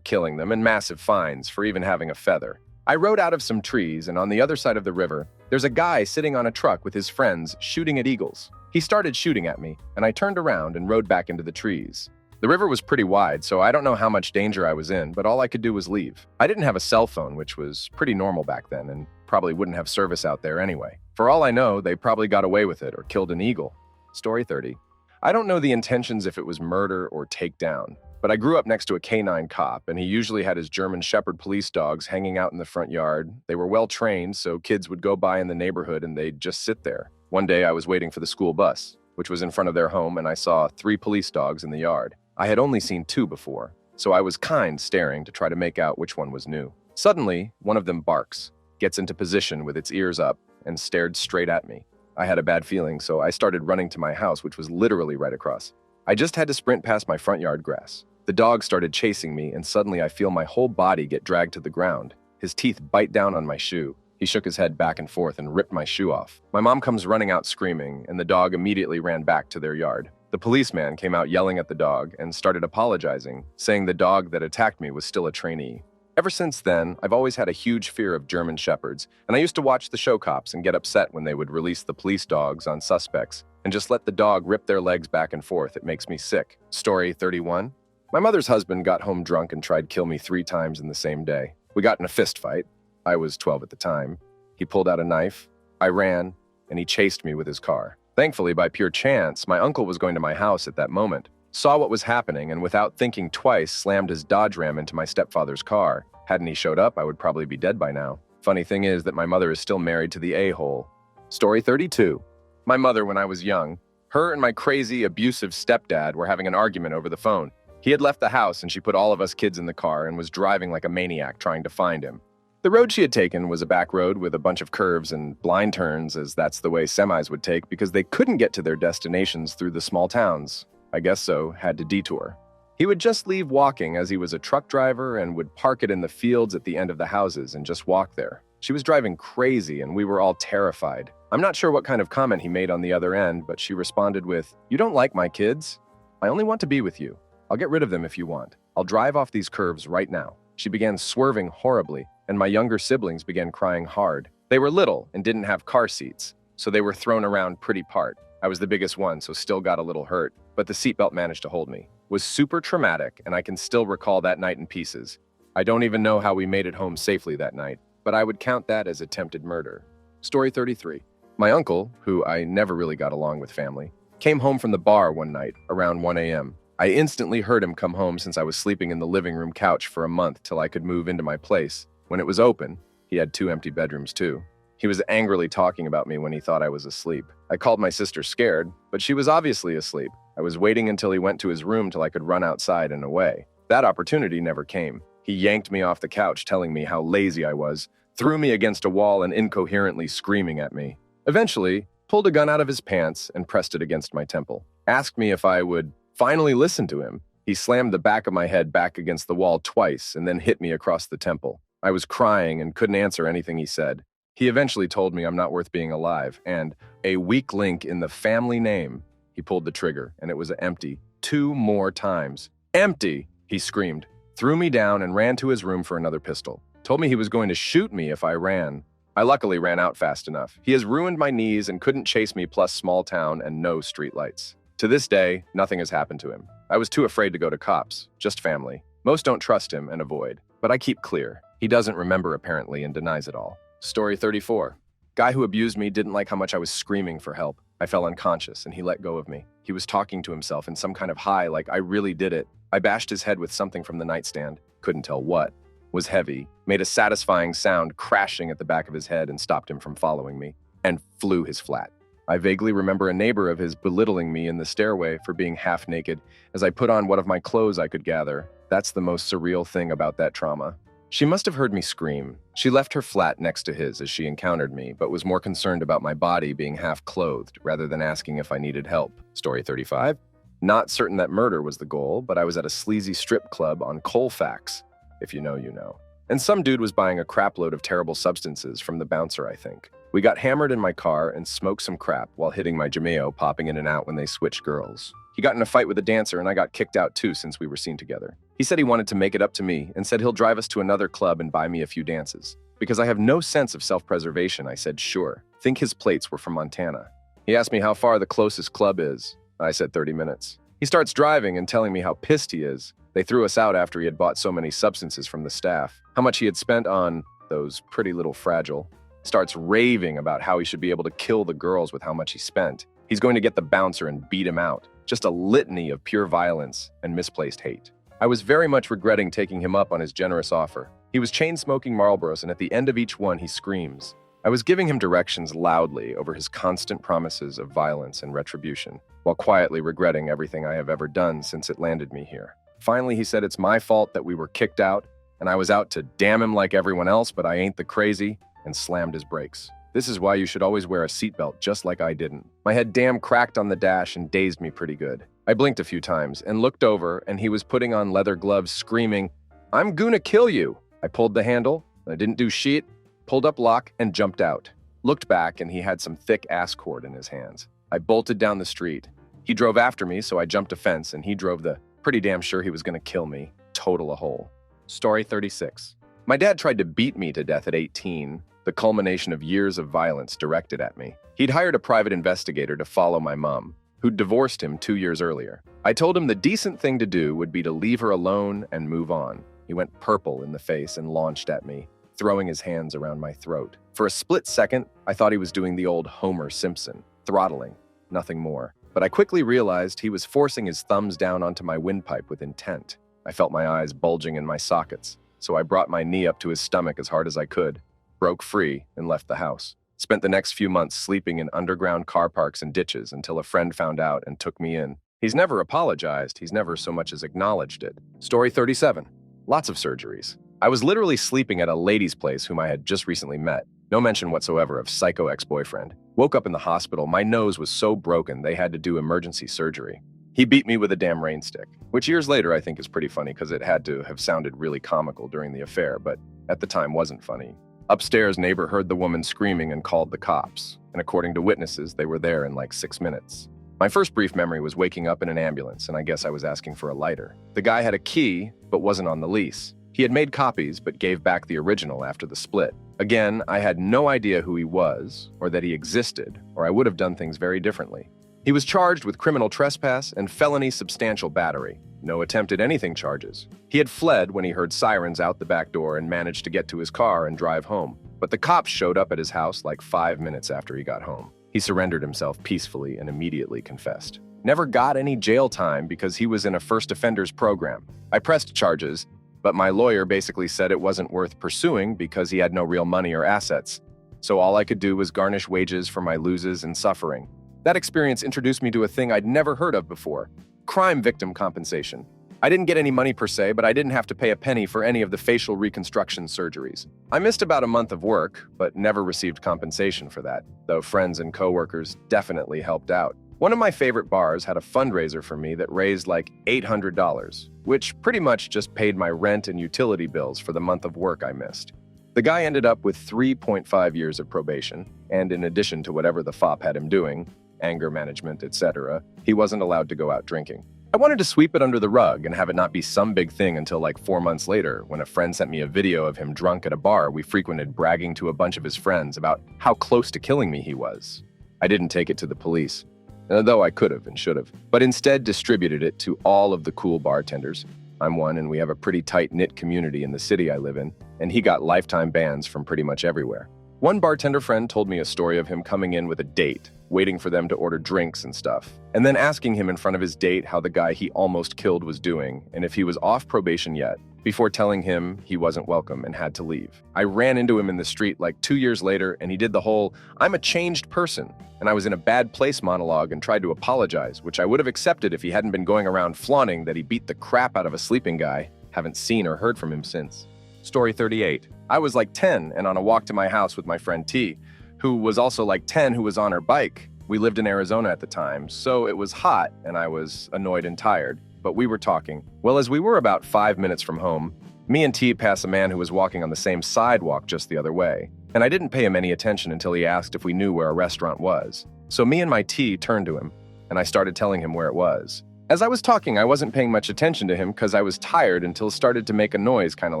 killing them and massive fines for even having a feather. I rode out of some trees and on the other side of the river, there's a guy sitting on a truck with his friends shooting at eagles. He started shooting at me and I turned around and rode back into the trees. The river was pretty wide, so I don't know how much danger I was in, but all I could do was leave. I didn't have a cell phone, which was pretty normal back then and probably wouldn't have service out there anyway. For all I know, they probably got away with it or killed an eagle. Story 30. I don't know the intentions if it was murder or takedown, but I grew up next to a canine cop, and he usually had his German Shepherd police dogs hanging out in the front yard. They were well trained, so kids would go by in the neighborhood and they'd just sit there. One day I was waiting for the school bus, which was in front of their home, and I saw 3 police dogs in the yard. I had only seen 2 before, so I was staring to try to make out which one was new. Suddenly, one of them barks, gets into position with its ears up, and stared straight at me. I had a bad feeling, so I started running to my house, which was literally right across. I just had to sprint past my front yard grass. The dog started chasing me, and suddenly I feel my whole body get dragged to the ground. His teeth bite down on my shoe. He shook his head back and forth and ripped my shoe off. My mom comes running out screaming, and the dog immediately ran back to their yard. The policeman came out yelling at the dog and started apologizing, saying the dog that attacked me was still a trainee. Ever since then, I've always had a huge fear of German Shepherds, and I used to watch the show cops and get upset when they would release the police dogs on suspects and just let the dog rip their legs back and forth. It makes me sick. Story 31. My mother's husband got home drunk and tried to kill me 3 times in the same day. We got in a fist fight. I was 12 at the time. He pulled out a knife. I ran, and he chased me with his car. Thankfully, by pure chance, my uncle was going to my house at that moment, saw what was happening, and without thinking twice, slammed his Dodge Ram into my stepfather's car. Hadn't he showed up, I would probably be dead by now. Funny thing is that my mother is still married to the a-hole. Story 32. My mother, when I was young, her and my crazy, abusive stepdad were having an argument over the phone. He had left the house and she put all of us kids in the car and was driving like a maniac trying to find him. The road she had taken was a back road with a bunch of curves and blind turns, as that's the way semis would take because they couldn't get to their destinations through the small towns. I guess so, had to detour. He would just leave walking as he was a truck driver and would park it in the fields at the end of the houses and just walk there. She was driving crazy and we were all terrified. I'm not sure what kind of comment he made on the other end, but she responded with, "You don't like my kids? I only want to be with you. I'll get rid of them if you want. I'll drive off these curves right now." She began swerving horribly, and my younger siblings began crying hard. They were little and didn't have car seats, so they were thrown around pretty part. I was the biggest one, so still got a little hurt, but the seatbelt managed to hold me. Was super traumatic, and I can still recall that night in pieces. I don't even know how we made it home safely that night, but I would count that as attempted murder. Story 33. My uncle, who I never really got along with family, came home from the bar one night around 1 a.m. I instantly heard him come home since I was sleeping in the living room couch for a month till I could move into my place. When it was open, he had 2 empty bedrooms too. He was angrily talking about me when he thought I was asleep. I called my sister scared, but she was obviously asleep. I was waiting until he went to his room till I could run outside and away. That opportunity never came. He yanked me off the couch telling me how lazy I was, threw me against a wall and incoherently screaming at me. Eventually, pulled a gun out of his pants and pressed it against my temple. Asked me if I would finally listen to him. He slammed the back of my head back against the wall twice and then hit me across the temple. I was crying and couldn't answer anything he said. He eventually told me I'm not worth being alive, and a weak link in the family name. He pulled the trigger, and it was empty. 2 more times. "Empty!" he screamed, threw me down and ran to his room for another pistol. Told me he was going to shoot me if I ran. I luckily ran out fast enough. He has ruined my knees and couldn't chase me, plus small town and no streetlights. To this day, nothing has happened to him. I was too afraid to go to cops, just family. Most don't trust him and avoid, but I keep clear. He doesn't remember apparently and denies it all. Story 34. Guy who abused me didn't like how much I was screaming for help. I fell unconscious and he let go of me. He was talking to himself in some kind of high, like I really did it. I bashed his head with something from the nightstand. Couldn't tell what. Was heavy, made a satisfying sound crashing at the back of his head and stopped him from following me, and flew his flat. I vaguely remember a neighbor of his belittling me in the stairway for being half naked as I put on what of my clothes I could gather. That's the most surreal thing about that trauma. She must have heard me scream. She left her flat next to his as she encountered me, but was more concerned about my body being half-clothed rather than asking if I needed help. Story 35. Not certain that murder was the goal, but I was at a sleazy strip club on Colfax. If you know, you know. And some dude was buying a crapload of terrible substances from the bouncer, I think. We got hammered in my car and smoked some crap while hitting my Jameo, popping in and out when they switched girls. He got in a fight with a dancer and I got kicked out too since we were seen together. He said he wanted to make it up to me and said he'll drive us to another club and buy me a few dances. Because I have no sense of self-preservation, I said sure. Think his plates were from Montana. He asked me how far the closest club is. I said 30 minutes. He starts driving and telling me how pissed he is. They threw us out after he had bought so many substances from the staff. How much he had spent on those pretty little fragile. Starts raving about how he should be able to kill the girls with how much he spent. He's going to get the bouncer and beat him out. Just a litany of pure violence and misplaced hate. I was very much regretting taking him up on his generous offer. He was chain-smoking Marlboros, and at the end of each one, he screams. I was giving him directions loudly over his constant promises of violence and retribution, while quietly regretting everything I have ever done since it landed me here. Finally, he said it's my fault that we were kicked out, and I was out to damn him like everyone else, but I ain't the crazy, and slammed his brakes. This is why you should always wear a seatbelt, just like I didn't. My head damn cracked on the dash and dazed me pretty good. I blinked a few times and looked over, and he was putting on leather gloves, screaming, "I'm gonna kill you!" I pulled the handle, I didn't do shit, pulled up lock, and jumped out. Looked back, and he had some thick ass cord in his hands. I bolted down the street. He drove after me, so I jumped a fence, and he drove the pretty damn sure he was gonna kill me. Total a hole. Story 36. My dad tried to beat me to death at 18, the culmination of years of violence directed at me. He'd hired a private investigator to follow my mom, who'd divorced him 2 years earlier. I told him the decent thing to do would be to leave her alone and move on. He went purple in the face and launched at me, throwing his hands around my throat. For a split second, I thought he was doing the old Homer Simpson, throttling, nothing more. But I quickly realized he was forcing his thumbs down onto my windpipe with intent. I felt my eyes bulging in my sockets, so I brought my knee up to his stomach as hard as I could, broke free, and left the house. Spent the next few months sleeping in underground car parks and ditches until a friend found out and took me in. He's never apologized, he's never so much as acknowledged it. Story 37. Lots of surgeries. I was literally sleeping at a lady's place whom I had just recently met. No mention whatsoever of psycho ex-boyfriend. Woke up in the hospital, my nose was so broken they had to do emergency surgery. He beat me with a damn rain stick, which years later I think is pretty funny because it had to have sounded really comical during the affair, but at the time wasn't funny. Upstairs, neighbor heard the woman screaming and called the cops, and according to witnesses, they were there in like 6 minutes. My first brief memory was waking up in an ambulance, and I guess I was asking for a lighter. The guy had a key, but wasn't on the lease. He had made copies, but gave back the original after the split. Again, I had no idea who he was, or that he existed, or I would have done things very differently. He was charged with criminal trespass and felony substantial battery. No attempted anything charges. He had fled when he heard sirens out the back door and managed to get to his car and drive home. But the cops showed up at his house like 5 minutes after he got home. He surrendered himself peacefully and immediately confessed. Never got any jail time because he was in a first offenders program. I pressed charges, but my lawyer basically said it wasn't worth pursuing because he had no real money or assets. So all I could do was garnish wages for my losses and suffering. That experience introduced me to a thing I'd never heard of before: crime victim compensation. I didn't get any money per se, but I didn't have to pay a penny for any of the facial reconstruction surgeries. I missed about a month of work, but never received compensation for that, though friends and coworkers definitely helped out. One of my favorite bars had a fundraiser for me that raised like $800, which pretty much just paid my rent and utility bills for the month of work I missed. The guy ended up with 3.5 years of probation, and in addition to whatever the FOP had him doing, anger management, etc., he wasn't allowed to go out drinking. I wanted to sweep it under the rug and have it not be some big thing until like 4 months later, when a friend sent me a video of him drunk at a bar we frequented bragging to a bunch of his friends about how close to killing me he was. I didn't take it to the police, though I could have and should have, but instead distributed it to all of the cool bartenders. I'm one, and we have a pretty tight-knit community in the city I live in, and he got lifetime bans from pretty much everywhere. One bartender friend told me a story of him coming in with a date, waiting for them to order drinks and stuff, and then asking him in front of his date how the guy he almost killed was doing and if he was off probation yet, before telling him he wasn't welcome and had to leave. I ran into him in the street like 2 years later, and he did the whole, "I'm a changed person, and I was in a bad place" monologue and tried to apologize, which I would have accepted if he hadn't been going around flaunting that he beat the crap out of a sleeping guy. Haven't seen or heard from him since. Story 38. I was like 10 and on a walk to my house with my friend T, who was also like 10, who was on her bike. We lived in Arizona at the time, so it was hot and I was annoyed and tired, but we were talking. Well, as we were about 5 minutes from home, me and T passed a man who was walking on the same sidewalk just the other way, and I didn't pay him any attention until he asked if we knew where a restaurant was. So me and my T turned to him, and I started telling him where it was. As I was talking, I wasn't paying much attention to him because I was tired until it started to make a noise, kind of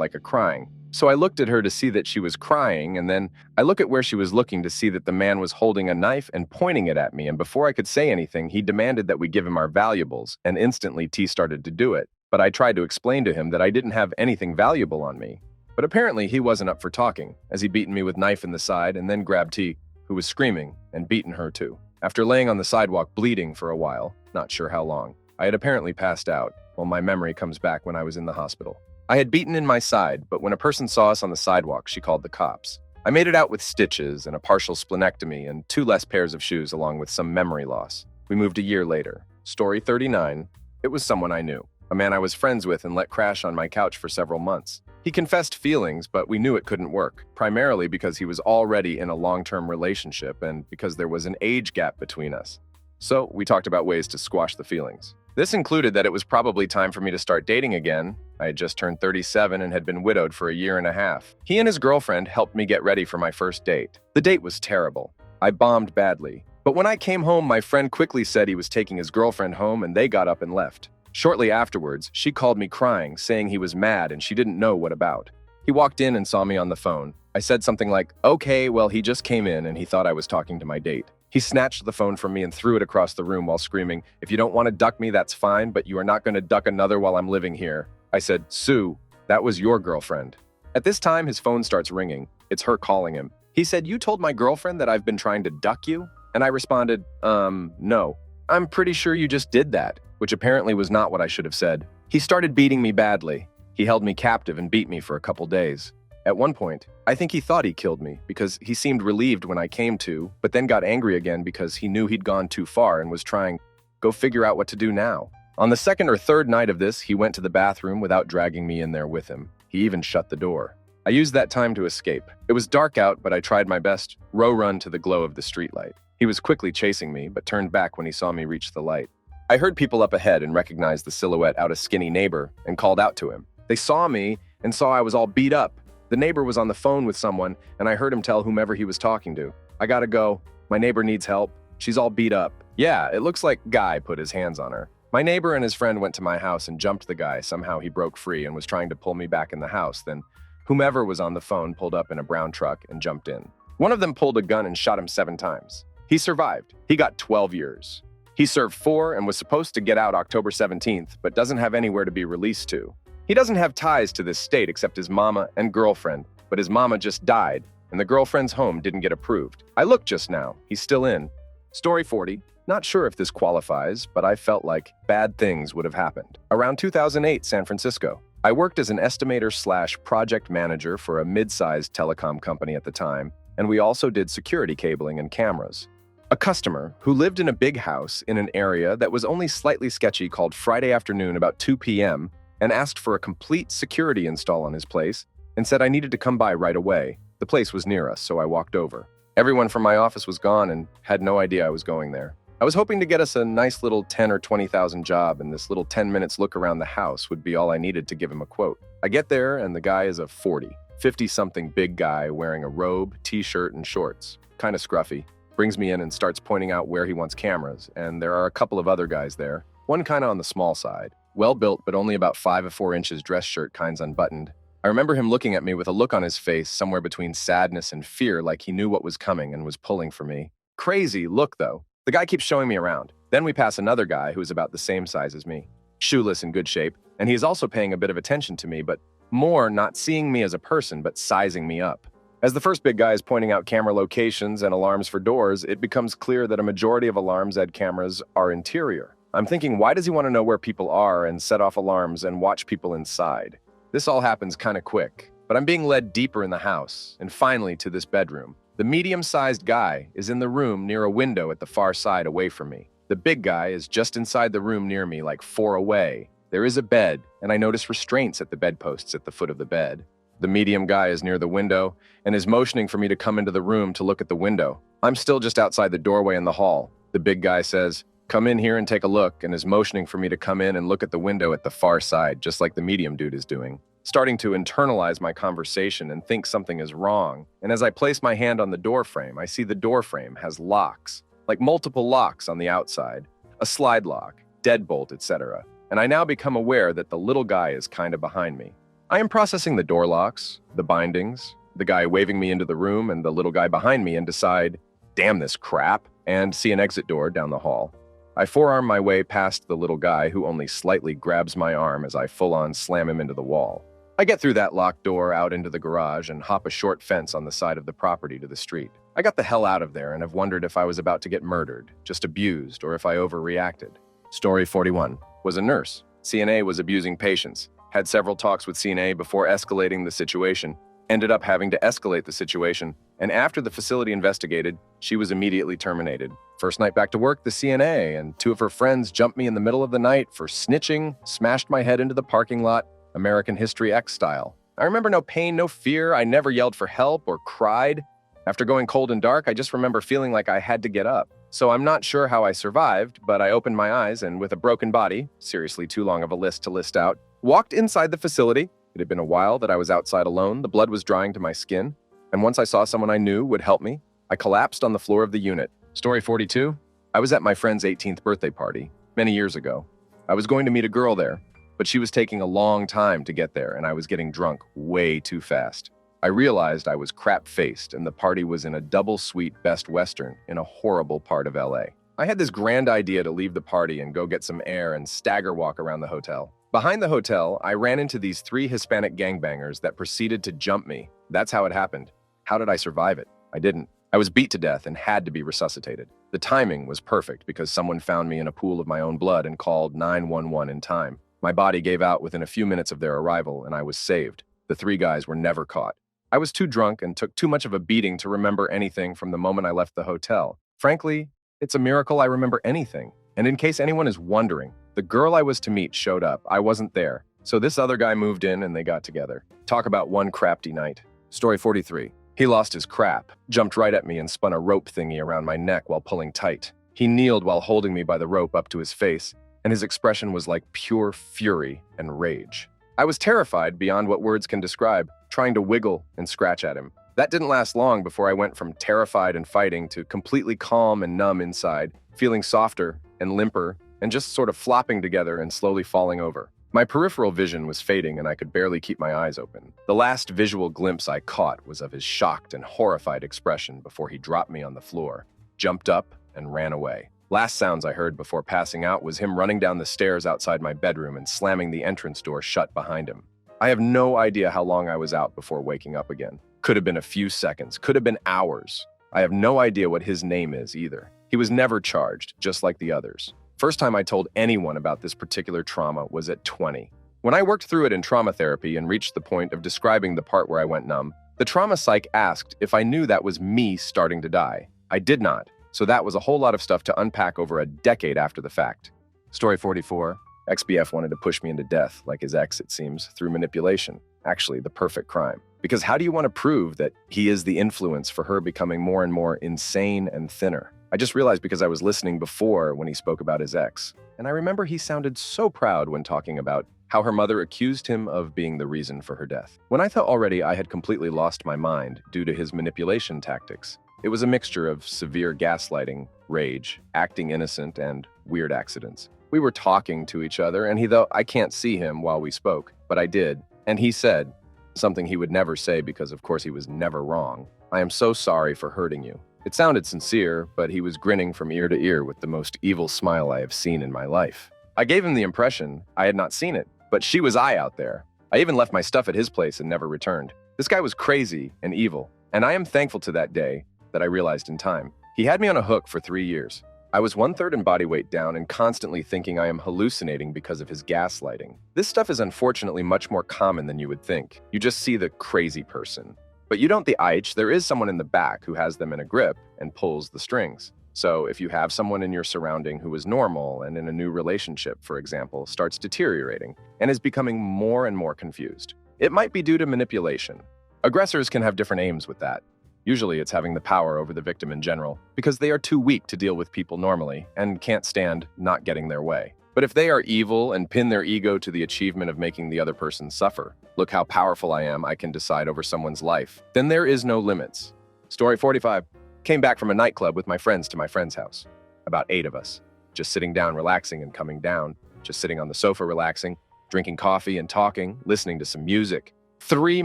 like a crying. So I looked at her to see that she was crying, and then I look at where she was looking to see that the man was holding a knife and pointing it at me, and before I could say anything, he demanded that we give him our valuables, and instantly T started to do it. But I tried to explain to him that I didn't have anything valuable on me. But apparently he wasn't up for talking, as he beaten me with knife in the side and then grabbed T, who was screaming, and beaten her too. After laying on the sidewalk bleeding for a while, not sure how long, I had apparently passed out, while my memory comes back when I was in the hospital. I had beaten in my side, but when a person saw us on the sidewalk, she called the cops. I made it out with stitches and a partial splenectomy and 2 less pairs of shoes along with some memory loss. We moved a year later. Story 39. It was someone I knew, a man I was friends with and let crash on my couch for several months. He confessed feelings, but we knew it couldn't work, primarily because he was already in a long-term relationship and because there was an age gap between us. So we talked about ways to squash the feelings. This included that it was probably time for me to start dating again. I had just turned 37 and had been widowed for a year and a half. He and his girlfriend helped me get ready for my first date. The date was terrible. I bombed badly. But when I came home, my friend quickly said he was taking his girlfriend home, and they got up and left. Shortly afterwards, she called me crying, saying he was mad and she didn't know what about. He walked in and saw me on the phone. I said something like, "Okay, well, he just came in and he thought I was talking to my date." He snatched the phone from me and threw it across the room while screaming, "If you don't want to duck me, that's fine, but you are not going to duck another while I'm living here." I said, "Sue, that was your girlfriend." At this time, his phone starts ringing. It's her calling him. He said, "You told my girlfriend that I've been trying to duck you?" And I responded, no. "I'm pretty sure you just did that," which apparently was not what I should have said. He started beating me badly. He held me captive and beat me for a couple days. At one point, I think he thought he killed me because he seemed relieved when I came to, but then got angry again because he knew he'd gone too far and was trying, go figure out what to do now. On the second or third night of this, he went to the bathroom without dragging me in there with him. He even shut the door. I used that time to escape. It was dark out, but I tried my best, run to the glow of the streetlight. He was quickly chasing me, but turned back when he saw me reach the light. I heard people up ahead and recognized the silhouette out a skinny neighbor and called out to him. They saw me and saw I was all beat up. The neighbor was on the phone with someone, and I heard him tell whomever he was talking to, "I gotta go. My neighbor needs help. She's all beat up." Yeah, it looks like Guy put his hands on her. My neighbor and his friend went to my house and jumped the guy. Somehow he broke free and was trying to pull me back in the house. Then whomever was on the phone pulled up in a brown truck and jumped in. One of them pulled a gun and shot him 7 times. He survived. He got 12 years. He served 4 and was supposed to get out October 17th, but doesn't have anywhere to be released to. He doesn't have ties to this state except his mama and girlfriend, but his mama just died, and the girlfriend's home didn't get approved. I looked just now. He's still in. Story 40. Not sure if this qualifies, but I felt like bad things would have happened. Around 2008, San Francisco. I worked as an estimator/project manager for a mid-sized telecom company at the time, and we also did security cabling and cameras. A customer who lived in a big house in an area that was only slightly sketchy called Friday afternoon about 2 p.m. and asked for a complete security install on his place and said I needed to come by right away. The place was near us, so I walked over. Everyone from my office was gone and had no idea I was going there. I was hoping to get us a nice little 10 or 20,000 job, and this little 10 minutes look around the house would be all I needed to give him a quote. I get there, and the guy is a 50-something big guy wearing a robe, t-shirt, and shorts. Kind of scruffy. Brings me in and starts pointing out where he wants cameras, and there are a couple of other guys there. One kinda on the small side. Well-built, but only about 5 or 4 inches dress shirt kinds unbuttoned. I remember him looking at me with a look on his face somewhere between sadness and fear, like he knew what was coming and was pulling for me. Crazy look, though. The guy keeps showing me around. Then we pass another guy who is about the same size as me. Shoeless and good shape, and he is also paying a bit of attention to me, but more not seeing me as a person, but sizing me up. As the first big guy is pointing out camera locations and alarms for doors, it becomes clear that a majority of alarms and cameras are interior. I'm thinking, why does he want to know where people are and set off alarms and watch people inside? This all happens kind of quick, but I'm being led deeper in the house, and finally to this bedroom. The medium-sized guy is in the room near a window at the far side away from me. The big guy is just inside the room near me, like 4 away. There is a bed, and I notice restraints at the bedposts at the foot of the bed. The medium guy is near the window and is motioning for me to come into the room to look at the window. I'm still just outside the doorway in the hall. The big guy says, "Come in here and take a look," and is motioning for me to come in and look at the window at the far side, just like the medium dude is doing. Starting to internalize my conversation and think something is wrong, and as I place my hand on the door frame, I see the door frame has locks, like multiple locks on the outside, a slide lock, deadbolt, etc., and I now become aware that the little guy is kind of behind me. I am processing the door locks, the bindings, the guy waving me into the room, and the little guy behind me and decide, damn this crap, and see an exit door down the hall. I forearm my way past the little guy who only slightly grabs my arm as I full-on slam him into the wall. I get through that locked door out into the garage and hop a short fence on the side of the property to the street. I got the hell out of there and have wondered if I was about to get murdered, just abused, or if I overreacted. Story 41. Was a nurse. CNA was abusing patients. Had several talks with CNA before escalating the situation. Ended up having to escalate the situation, and after the facility investigated, she was immediately terminated. First night back to work, the CNA and 2 of her friends jumped me in the middle of the night for snitching, smashed my head into the parking lot, American History X style. I remember no pain, no fear. I never yelled for help or cried. After going cold and dark, I just remember feeling like I had to get up. So I'm not sure how I survived, but I opened my eyes and with a broken body, seriously too long of a list to list out, walked inside the facility. It had been a while that I was outside alone. The blood was drying to my skin. And once I saw someone I knew would help me, I collapsed on the floor of the unit. Story 42. I was at my friend's 18th birthday party many years ago. I was going to meet a girl there, but she was taking a long time to get there and I was getting drunk way too fast. I realized I was crap-faced and the party was in a double suite Best Western in a horrible part of LA. I had this grand idea to leave the party and go get some air and stagger walk around the hotel. Behind the hotel, I ran into these 3 Hispanic gangbangers that proceeded to jump me. That's how it happened. How did I survive it? I didn't. I was beat to death and had to be resuscitated. The timing was perfect because someone found me in a pool of my own blood and called 911 in time. My body gave out within a few minutes of their arrival and I was saved. The 3 guys were never caught. I was too drunk and took too much of a beating to remember anything from the moment I left the hotel. Frankly, it's a miracle I remember anything. And in case anyone is wondering, the girl I was to meet showed up. I wasn't there. So this other guy moved in and they got together. Talk about one crafty night. Story 43. He lost his crap, jumped right at me and spun a rope thingy around my neck while pulling tight. He kneeled while holding me by the rope up to his face, and his expression was like pure fury and rage. I was terrified beyond what words can describe, trying to wiggle and scratch at him. That didn't last long before I went from terrified and fighting to completely calm and numb inside, feeling softer and limper and just sort of flopping together and slowly falling over. My peripheral vision was fading and I could barely keep my eyes open. The last visual glimpse I caught was of his shocked and horrified expression before he dropped me on the floor, jumped up, and ran away. Last sounds I heard before passing out was him running down the stairs outside my bedroom and slamming the entrance door shut behind him. I have no idea how long I was out before waking up again. Could have been a few seconds, could have been hours. I have no idea what his name is either. He was never charged, just like the others. First time I told anyone about this particular trauma was at 20. When I worked through it in trauma therapy and reached the point of describing the part where I went numb, the trauma psych asked if I knew that was me starting to die. I did not, so that was a whole lot of stuff to unpack over a decade after the fact. Story 44. XBF wanted to push me into death, like his ex, it seems, through manipulation. Actually, the perfect crime. Because how do you want to prove that he is the influence for her becoming more and more insane and thinner? I just realized because I was listening before when he spoke about his ex. And I remember he sounded so proud when talking about how her mother accused him of being the reason for her death. When I thought already I had completely lost my mind due to his manipulation tactics, it was a mixture of severe gaslighting, rage, acting innocent, and weird accidents. We were talking to each other, and though I can't see him while we spoke, but I did. And he said something he would never say because, of course, he was never wrong. "I am so sorry for hurting you." It sounded sincere, but he was grinning from ear to ear with the most evil smile I have seen in my life. I gave him the impression I had not seen it, but she was I out there. I even left my stuff at his place and never returned. This guy was crazy and evil, and I am thankful to that day that I realized in time. He had me on a hook for 3 years. I was 1/3 in body weight down and constantly thinking I am hallucinating because of his gaslighting. This stuff is unfortunately much more common than you would think. You just see the crazy person. But you don't the IH, there is someone in the back who has them in a grip and pulls the strings. So if you have someone in your surrounding who is normal and in a new relationship, for example, starts deteriorating and is becoming more and more confused, it might be due to manipulation. Aggressors can have different aims with that. Usually it's having the power over the victim in general, because they are too weak to deal with people normally and can't stand not getting their way. But if they are evil and pin their ego to the achievement of making the other person suffer, look how powerful I am, I can decide over someone's life, then there is no limits. Story 45. Came back from a nightclub with my friends to my friend's house. About 8 of us, just sitting down relaxing and coming down, just sitting on the sofa relaxing, drinking coffee and talking, listening to some music. 3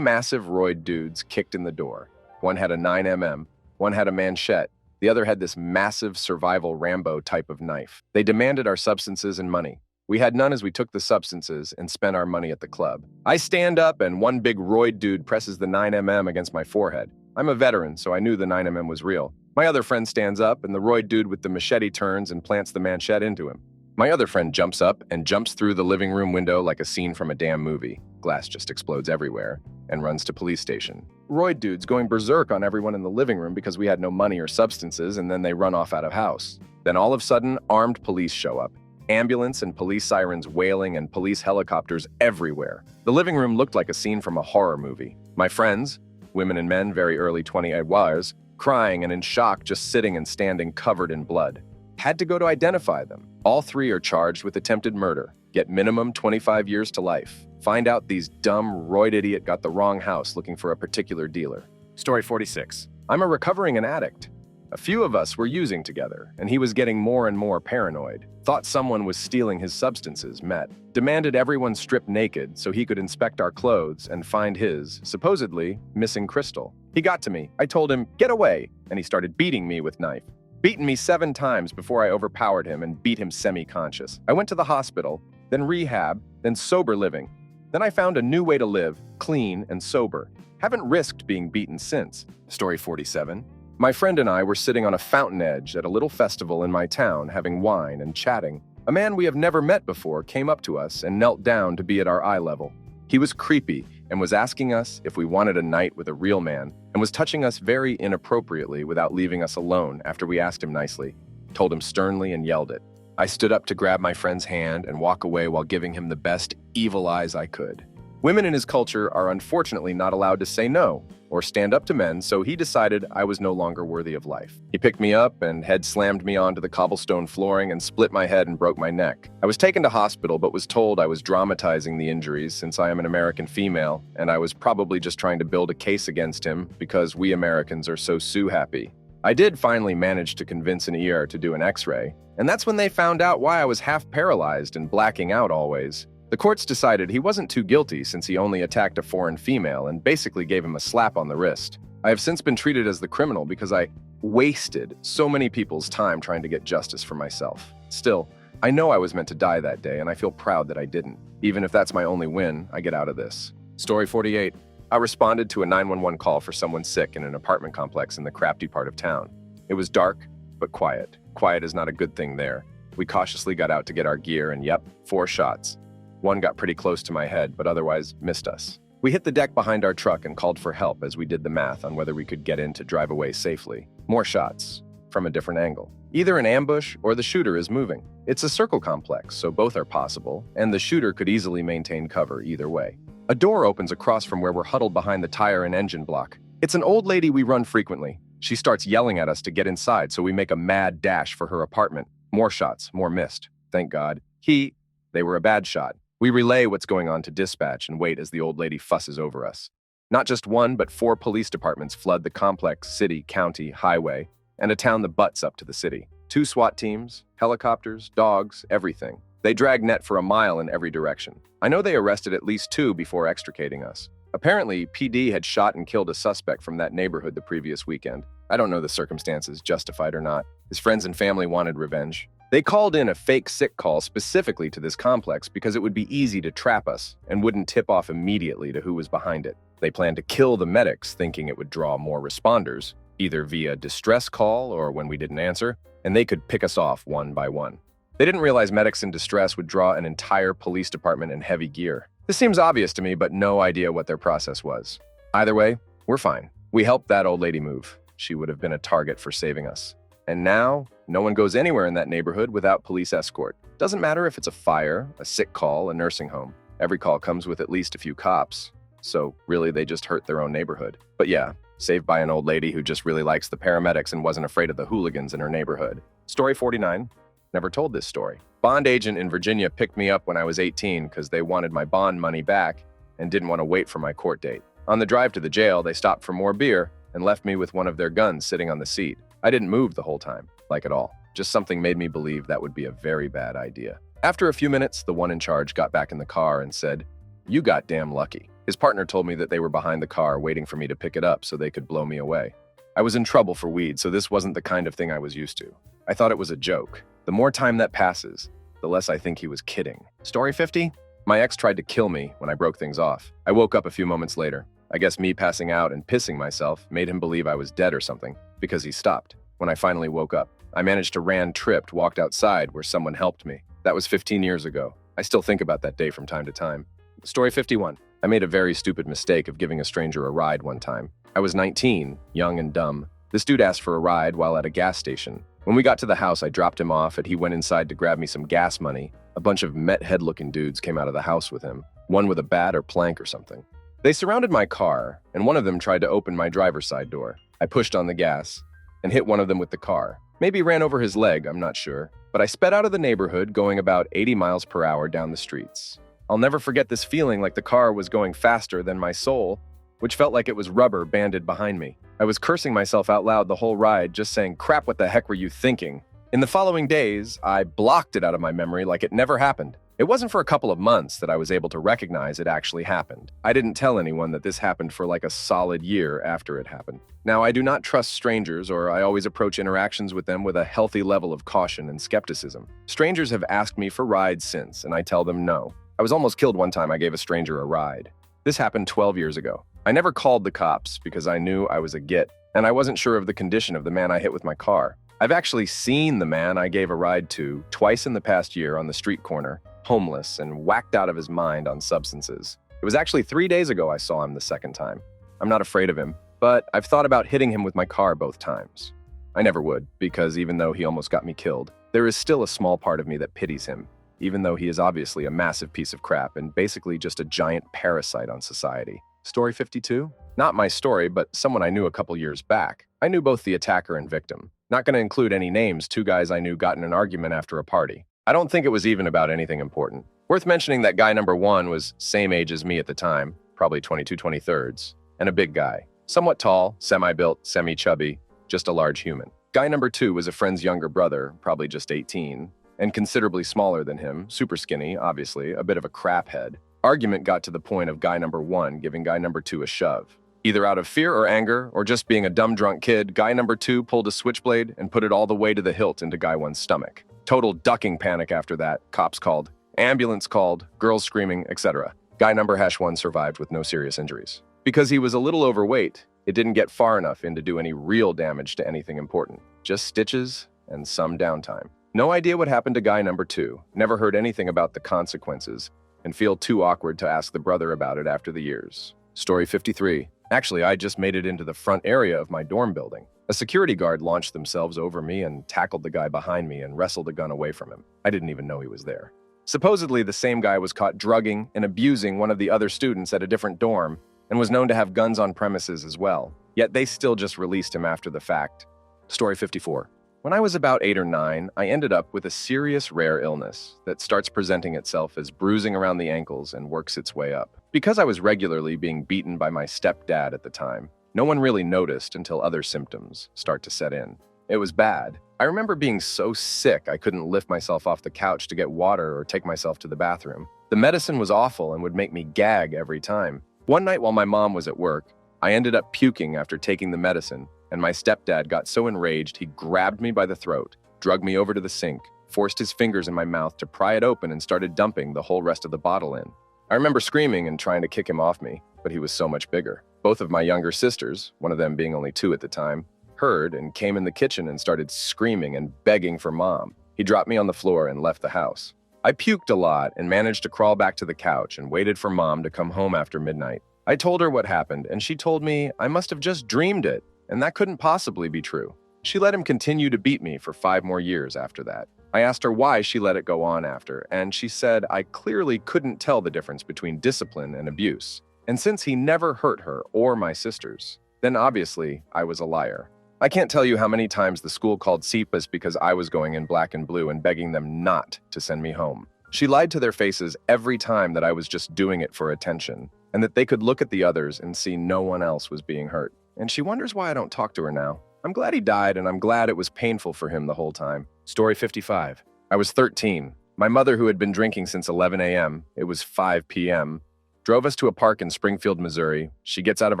massive roid dudes kicked in the door. One had a 9mm, one had a manchette, the other had this massive survival Rambo type of knife. They demanded our substances and money. We had none as we took the substances and spent our money at the club. I stand up and one big roid dude presses the 9mm against my forehead. I'm a veteran, so I knew the 9mm was real. My other friend stands up and the roid dude with the machete turns and plants the manchette into him. My other friend jumps up and jumps through the living room window like a scene from a damn movie. Glass just explodes everywhere and runs to police station. Roid dudes going berserk on everyone in the living room because we had no money or substances, and then they run off out of house. Then all of a sudden, armed police show up. Ambulance and police sirens wailing and police helicopters everywhere. The living room looked like a scene from a horror movie. My friends, women and men very early 20s, crying and in shock just sitting and standing covered in blood. Had to go to identify them. All 3 are charged with attempted murder. Get minimum 25 years to life. Find out these dumb roid idiot got the wrong house looking for a particular dealer. Story 46. I'm a recovering addict. A few of us were using together, and he was getting more and more paranoid. Thought someone was stealing his substances, met. Demanded everyone strip naked so he could inspect our clothes and find his, supposedly, missing crystal. He got to me. I told him, "Get away," and he started beating me with knife. Beaten me 7 times before I overpowered him and beat him semi-conscious. I went to the hospital, then rehab, then sober living. Then I found a new way to live, clean and sober. Haven't risked being beaten since. Story 47. My friend and I were sitting on a fountain edge at a little festival in my town having wine and chatting. A man we have never met before came up to us and knelt down to be at our eye level. He was creepy and was asking us if we wanted a night with a real man and was touching us very inappropriately without leaving us alone after we asked him nicely, told him sternly and yelled it. I stood up to grab my friend's hand and walk away while giving him the best evil eyes I could. Women in his culture are unfortunately not allowed to say no or stand up to men, so he decided I was no longer worthy of life. He picked me up and head slammed me onto the cobblestone flooring and split my head and broke my neck. I was taken to hospital but was told I was dramatizing the injuries since I am an American female, and I was probably just trying to build a case against him because we Americans are so sue-happy. I did finally manage to convince an ER to do an x-ray, and that's when they found out why I was half paralyzed and blacking out always. The courts decided he wasn't too guilty since he only attacked a foreign female and basically gave him a slap on the wrist. I have since been treated as the criminal because I wasted so many people's time trying to get justice for myself. Still, I know I was meant to die that day, and I feel proud that I didn't. Even if that's my only win, I get out of this. Story 48. I responded to a 911 call for someone sick in an apartment complex in the crafty part of town. It was dark, but quiet. Quiet is not a good thing there. We cautiously got out to get our gear, and yep, 4 shots. One got pretty close to my head, but otherwise missed us. We hit the deck behind our truck and called for help as we did the math on whether we could get in to drive away safely. More shots, from a different angle. Either an ambush or the shooter is moving. It's a circle complex, so both are possible, and the shooter could easily maintain cover either way. A door opens across from where we're huddled behind the tire and engine block. It's an old lady we run frequently. She starts yelling at us to get inside, so we make a mad dash for her apartment. More shots, more missed. Thank God. They were a bad shot. We relay what's going on to dispatch and wait as the old lady fusses over us. Not just 1, but 4 police departments flood the complex, city, county, highway, and a town that butts up to the city. 2 SWAT teams, helicopters, dogs, everything. They dragged net for a mile in every direction. I know they arrested at least 2 before extricating us. Apparently, PD had shot and killed a suspect from that neighborhood the previous weekend. I don't know the circumstances, justified or not. His friends and family wanted revenge. They called in a fake sick call specifically to this complex because it would be easy to trap us and wouldn't tip off immediately to who was behind it. They planned to kill the medics, thinking it would draw more responders, either via distress call or when we didn't answer, and they could pick us off one by one. They didn't realize medics in distress would draw an entire police department in heavy gear. This seems obvious to me, but no idea what their process was. Either way, we're fine. We helped that old lady move. She would have been a target for saving us. And now, no one goes anywhere in that neighborhood without police escort. Doesn't matter if it's a fire, a sick call, a nursing home. Every call comes with at least a few cops. So really, they just hurt their own neighborhood. But yeah, saved by an old lady who just really likes the paramedics and wasn't afraid of the hooligans in her neighborhood. Story 49. Never told this story. Bond agent in Virginia picked me up when I was 18 because they wanted my bond money back and didn't want to wait for my court date. On the drive to the jail, they stopped for more beer and left me with one of their guns sitting on the seat. I didn't move the whole time, like at all. Just something made me believe that would be a very bad idea. After a few minutes, the one in charge got back in the car and said, "You got damn lucky." His partner told me that they were behind the car waiting for me to pick it up so they could blow me away. I was in trouble for weed, so this wasn't the kind of thing I was used to. I thought it was a joke. The more time that passes, the less I think he was kidding. Story 50? My ex tried to kill me when I broke things off. I woke up a few moments later. I guess me passing out and pissing myself made him believe I was dead or something, because he stopped. When I finally woke up, I managed to tripped, walked outside where someone helped me. That was 15 years ago. I still think about that day from time to time. Story 51. I made a very stupid mistake of giving a stranger a ride one time. I was 19, young and dumb. This dude asked for a ride while at a gas station. When we got to the house, I dropped him off and he went inside to grab me some gas money. A bunch of methead-looking dudes came out of the house with him, one with a bat or plank or something. They surrounded my car, and one of them tried to open my driver's side door. I pushed on the gas and hit one of them with the car. Maybe ran over his leg, I'm not sure. But I sped out of the neighborhood going about 80 miles per hour down the streets. I'll never forget this feeling like the car was going faster than my soul, which felt like it was rubber banded behind me. I was cursing myself out loud the whole ride, just saying, "Crap, what the heck were you thinking?" In the following days, I blocked it out of my memory like it never happened. It wasn't for a couple of months that I was able to recognize it actually happened. I didn't tell anyone that this happened for like a solid year after it happened. Now, I do not trust strangers, or I always approach interactions with them with a healthy level of caution and skepticism. Strangers have asked me for rides since, and I tell them no. I was almost killed one time I gave a stranger a ride. This happened 12 years ago. I never called the cops because I knew I was a git, and I wasn't sure of the condition of the man I hit with my car. I've actually seen the man I gave a ride to twice in the past year on the street corner, homeless and whacked out of his mind on substances. It was actually 3 days ago I saw him the second time. I'm not afraid of him, but I've thought about hitting him with my car both times. I never would, because even though he almost got me killed, there is still a small part of me that pities him, even though he is obviously a massive piece of crap and basically just a giant parasite on society. Story 52? Not my story, but someone I knew a couple years back. I knew both the attacker and victim. Not going to include any names. 2 guys I knew got in an argument after a party. I don't think it was even about anything important. Worth mentioning that guy number 1 was same age as me at the time, probably 22, 23rds, and a big guy. Somewhat tall, semi-built, semi-chubby, just a large human. Guy number 2 was a friend's younger brother, probably just 18, and considerably smaller than him, super skinny, obviously, a bit of a crap head. Argument got to the point of guy number 1 giving guy number 2 a shove. Either out of fear or anger, or just being a dumb drunk kid, guy number 2 pulled a switchblade and put it all the way to the hilt into guy 1's stomach. Total ducking panic after that, cops called, ambulance called, girls screaming, etc. Guy number #1 survived with no serious injuries. Because he was a little overweight, it didn't get far enough in to do any real damage to anything important. Just stitches and some downtime. No idea what happened to guy number 2, never heard anything about the consequences, and feel too awkward to ask the brother about it after the years. Story 53. Actually, I just made it into the front area of my dorm building. A security guard launched themselves over me and tackled the guy behind me and wrestled a gun away from him. I didn't even know he was there. Supposedly, the same guy was caught drugging and abusing one of the other students at a different dorm and was known to have guns on premises as well. Yet they still just released him after the fact. Story 54. When I was about 8 or 9, I ended up with a serious rare illness that starts presenting itself as bruising around the ankles and works its way up. Because I was regularly being beaten by my stepdad at the time, no one really noticed until other symptoms start to set in. It was bad. I remember being so sick I couldn't lift myself off the couch to get water or take myself to the bathroom. The medicine was awful and would make me gag every time. One night while my mom was at work, I ended up puking after taking the medicine, and my stepdad got so enraged he grabbed me by the throat, dragged me over to the sink, forced his fingers in my mouth to pry it open and started dumping the whole rest of the bottle in. I remember screaming and trying to kick him off me, but he was so much bigger. Both of my younger sisters, one of them being only 2 at the time, heard and came in the kitchen and started screaming and begging for Mom. He dropped me on the floor and left the house. I puked a lot and managed to crawl back to the couch and waited for Mom to come home after midnight. I told her what happened, and she told me I must have just dreamed it, and that couldn't possibly be true. She let him continue to beat me for 5 more years after that. I asked her why she let it go on after, and she said I clearly couldn't tell the difference between discipline and abuse. And since he never hurt her or my sisters, then obviously I was a liar. I can't tell you how many times the school called CPAS because I was going in black and blue and begging them not to send me home. She lied to their faces every time that I was just doing it for attention, and that they could look at the others and see no one else was being hurt. And she wonders why I don't talk to her now. I'm glad he died, and I'm glad it was painful for him the whole time. Story 55. I was 13. My mother, who had been drinking since 11 a.m., it was 5 p.m., drove us to a park in Springfield, Missouri. She gets out of